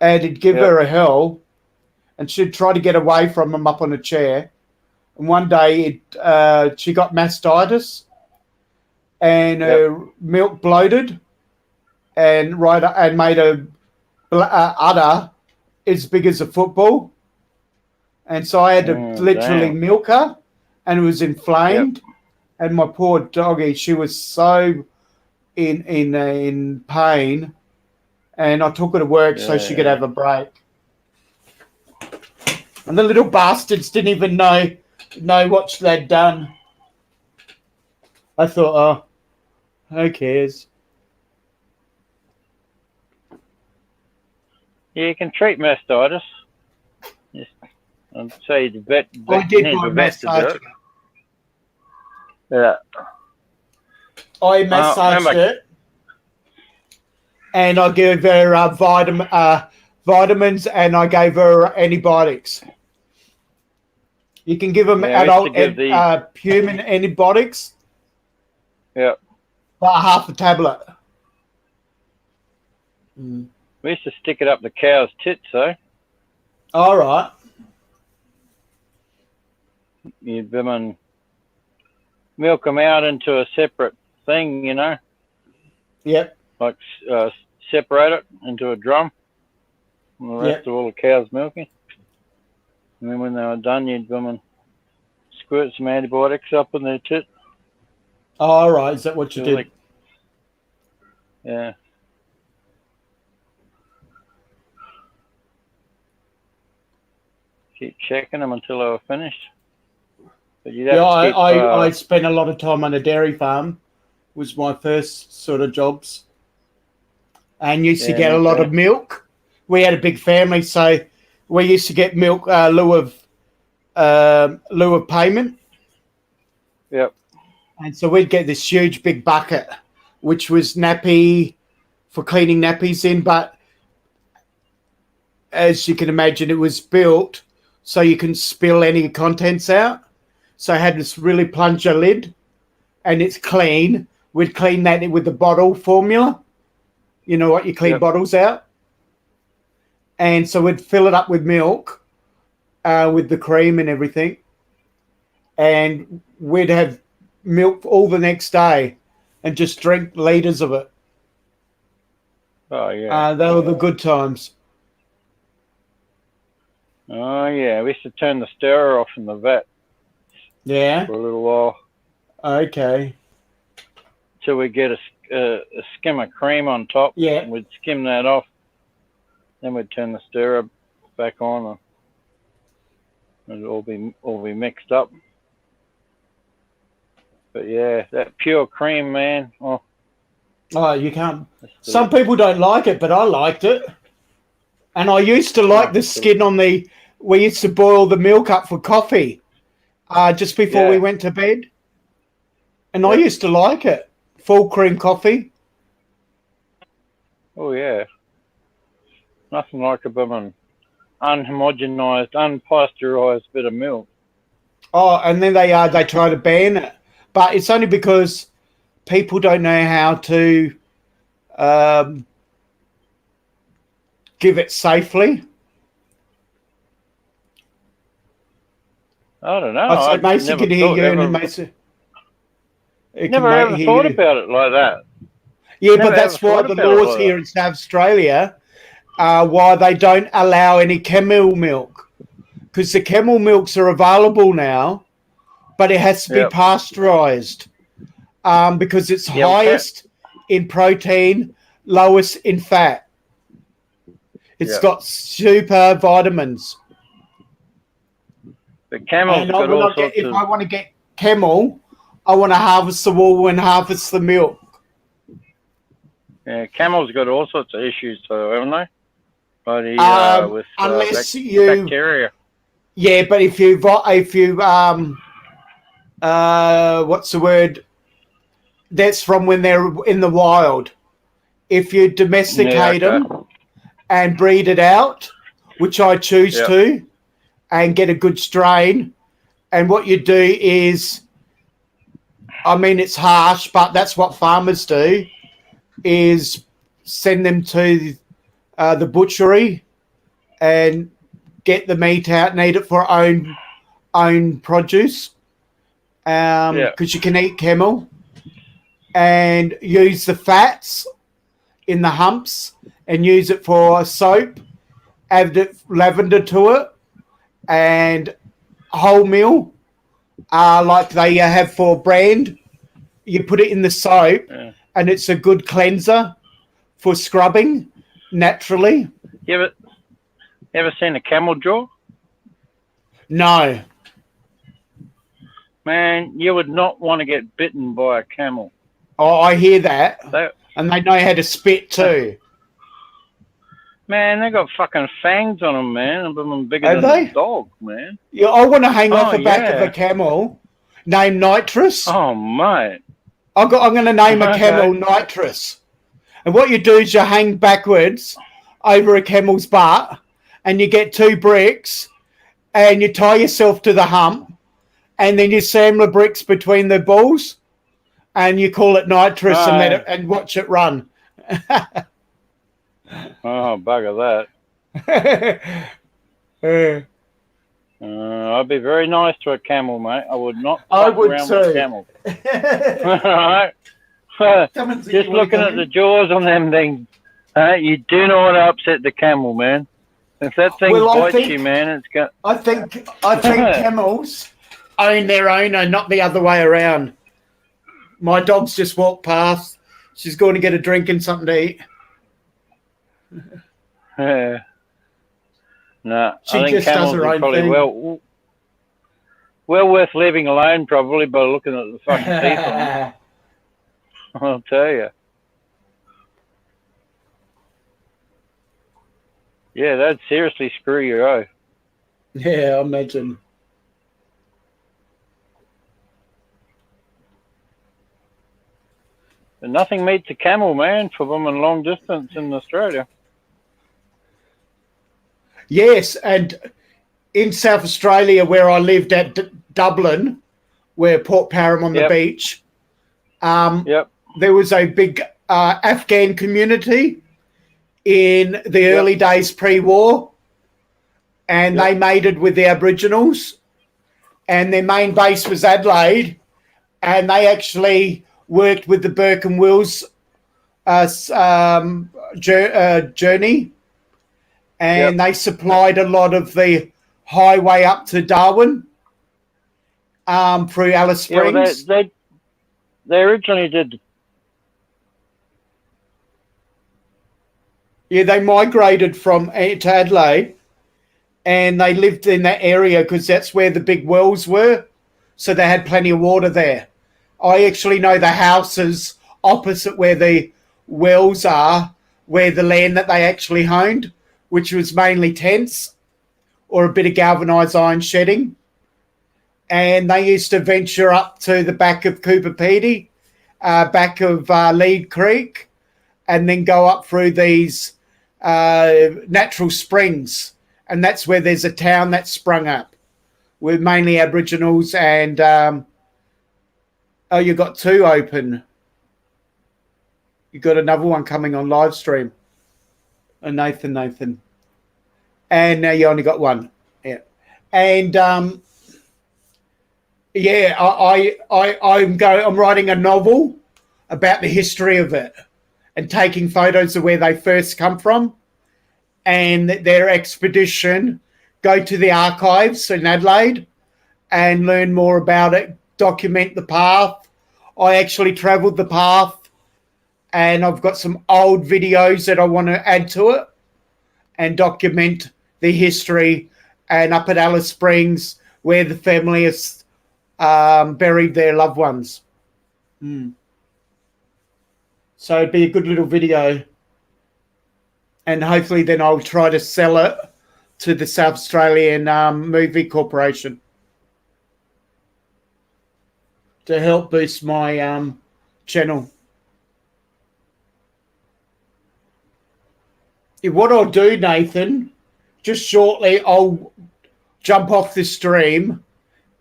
and it'd give Yep. her a hell, and she'd try to get away from them up on a chair. And one day, she got mastitis, and her milk bloated, and made a udder as big as a football. And so I had to literally damn. milk her, and it was inflamed. And my poor doggy, she was so in pain, and I took her to work so she could have a break. And the little bastards didn't even know what they'd done. I thought, oh, who cares? Yeah, you can treat mastitis. I'd say the vet I did needs my a vet to do massage. it. Yeah. I massaged it, and I gave her vitamins, and I gave her antibiotics. You can give them adult human antibiotics. Yeah. About half a tablet. We used to stick it up the cow's tits, though. All right. You'd milk them out into a separate thing, you know. Yep. Like separate it into a drum. And the rest of all the cow's milking. And then when they were done, you'd squirt some antibiotics up in their tit. All right. Is that what you did? Yeah. Keep checking them until they were finished. But you'd have to keep, I spent a lot of time on a dairy farm. Was my first sort of jobs, and used to get a lot of milk. We had a big family, so we used to get milk lieu of payment. Yep. And so we'd get this huge big bucket, which was nappy for cleaning nappies in. But as you can imagine, it was built so you can spill any contents out. So I had this really plunger lid, and it's clean. We'd clean that with the bottle formula. You know what? You clean bottles out. And so we'd fill it up with milk, with the cream and everything. And we'd have milk all the next day and just drink litres of it. Oh, yeah. They were the good times. Oh, yeah. We used to turn the stirrer off in the vat. Yeah? For a little while. Okay. Till we get a skim of cream on top. Yeah. And we'd skim that off. Then we'd turn the stirrer back on. And it'd all be mixed up. But yeah, that pure cream, man. Oh, you can't. Some people don't like it, but I liked it. And I used to like the skin on the. We used to boil the milk up for coffee, just before we went to bed. And I used to like it. Full cream coffee. Oh yeah. Nothing like a bit of unhomogenized, unpasteurized bit of milk. Oh, and then they try to ban it. But it's only because people don't know how to give it safely. I don't know. I Macy can hear you, and Macy. Never ever thought about it like that. Yeah, but that's why the laws here in South Australia why they don't allow any camel milk, because the camel milks are available now, but it has to be pasteurized because it's highest in protein, lowest in fat. It's got super vitamins. The camel's got all sorts if I want to get camel, I want to harvest the wool and harvest the milk. Yeah, camel's got all sorts of issues too, haven't they? With unless bacteria. Yeah, but if you what's the word? That's from when they're in the wild. If you domesticate them and breed it out, which I choose to, and get a good strain. And what you do is, I mean, it's harsh, but that's what farmers do, is send them to the butchery and get the meat out and eat it for own produce. Because you can eat camel, and use the fats in the humps and use it for soap, add lavender to it, and wholemeal, like they have for brand. You put it in the soap, and it's a good cleanser for scrubbing naturally. You ever seen a camel jaw? No. Man, you would not want to get bitten by a camel. Oh, I hear that. And they know how to spit too. Man, they got fucking fangs on them, man. Some of them bigger than a dog, man. Yeah, I want to hang off the back of a camel named Nitrous. Oh, mate. I'm going to name a camel Nitrous. And what you do is you hang backwards over a camel's butt, and you get 2 bricks, and you tie yourself to the hump, and then you slam the bricks between the balls, and you call it Nitrous and let it, and watch it run. Oh, bugger that. I'd be very nice to a camel, mate. I would not fuck around with a camel. All right. Just looking at the jaws on them things, you do not want to upset the camel, man. If that thing bites you, man, it's got. I think camels own their owner, not the other way around. My dog's just walked past. She's going to get a drink and something to eat. Yeah. No, she I think just camels does her are own probably thing. well worth leaving alone, probably, by looking at the fucking teeth on them. I'll tell you. Yeah, that'd seriously screw you, oh. Yeah, I imagine. But nothing meets a camel, man, for women long distance in Australia. Yes, and in South Australia, where I lived at Dublin, where Port Parham on the beach, there was a big Afghan community in the early days pre-war, and they mated with the Aboriginals, and their main base was Adelaide, and they actually worked with the Burke and Wills journey, and they supplied a lot of the highway up to Darwin through Alice Springs. Yeah, well, they originally did. Yeah, they migrated from to Adelaide, and they lived in that area because that's where the big wells were, so they had plenty of water there. I actually know the houses opposite where the wells are, where the land that they actually owned, which was mainly tents or a bit of galvanised iron shedding. And they used to venture up to the back of Cooper Pedy, back of Lead Creek, and then go up through these natural springs. And that's where there's a town that's sprung up with mainly Aboriginals and... you got 2 open. You got another one coming on live stream. And Nathan. And now you only got 1. Yeah. And I'm writing a novel about the history of it and taking photos of where they first come from and their expedition, go to the archives in Adelaide and learn more about it, document the path. I actually travelled the path, and I've got some old videos that I want to add to it and document the history, and up at Alice Springs where the family has buried their loved ones. So it'd be a good little video, and hopefully then I'll try to sell it to the South Australian Movie Corporation to help boost my channel. What I'll do, Nathan, just shortly, I'll jump off the stream,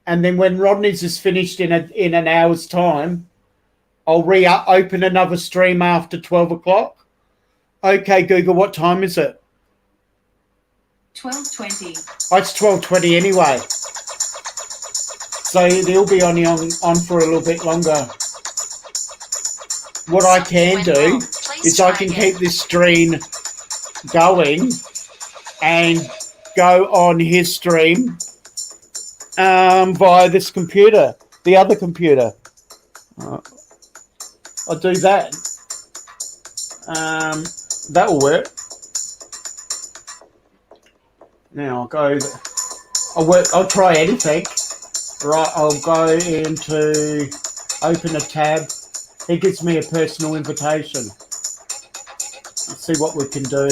and then when Rodney's is finished in an hour's time, I'll open another stream after 12 o'clock. Okay, Google, what time is it? 12:20. Oh, it's 12:20 anyway. So they'll be on for a little bit longer. What I can do is I can keep this stream going and go on his stream via this computer, the other computer. I'll do that. That will work. Now I'll try anything. Right, I'll go into open a tab. It gives me a personal invitation. Let's see what we can do.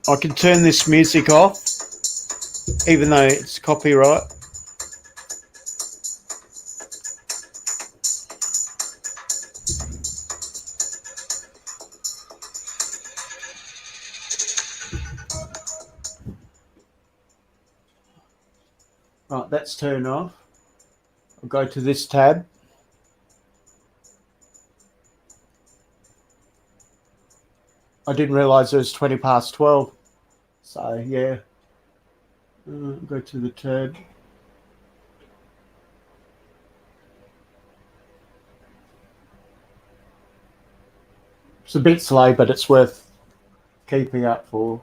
I can turn this music off, even though it's copyright. Right, that's turned off. I'll go to this tab. I didn't realise it was 20 past 12. So, yeah. Go to the tab. It's a bit slow, but it's worth keeping up for.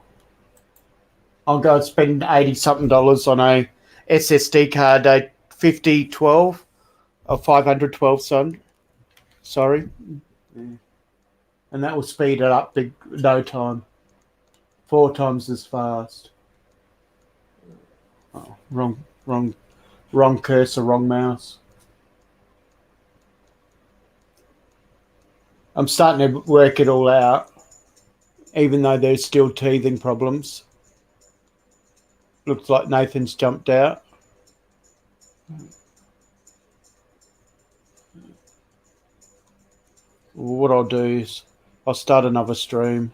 I'll go and spend $80-something on a SSD card, a 5012 or 512, sorry. Yeah. And that will speed it up no time. 4 times as fast. Oh, wrong cursor, wrong mouse. I'm starting to work it all out, even though there's still teething problems. Looks like Nathan's jumped out. What I'll do is I'll start another stream.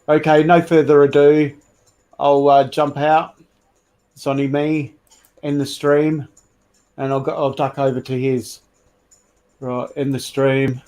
Okay, no further ado. I'll jump out. It's only me in the stream, and I'll duck over to his. Right, in the stream.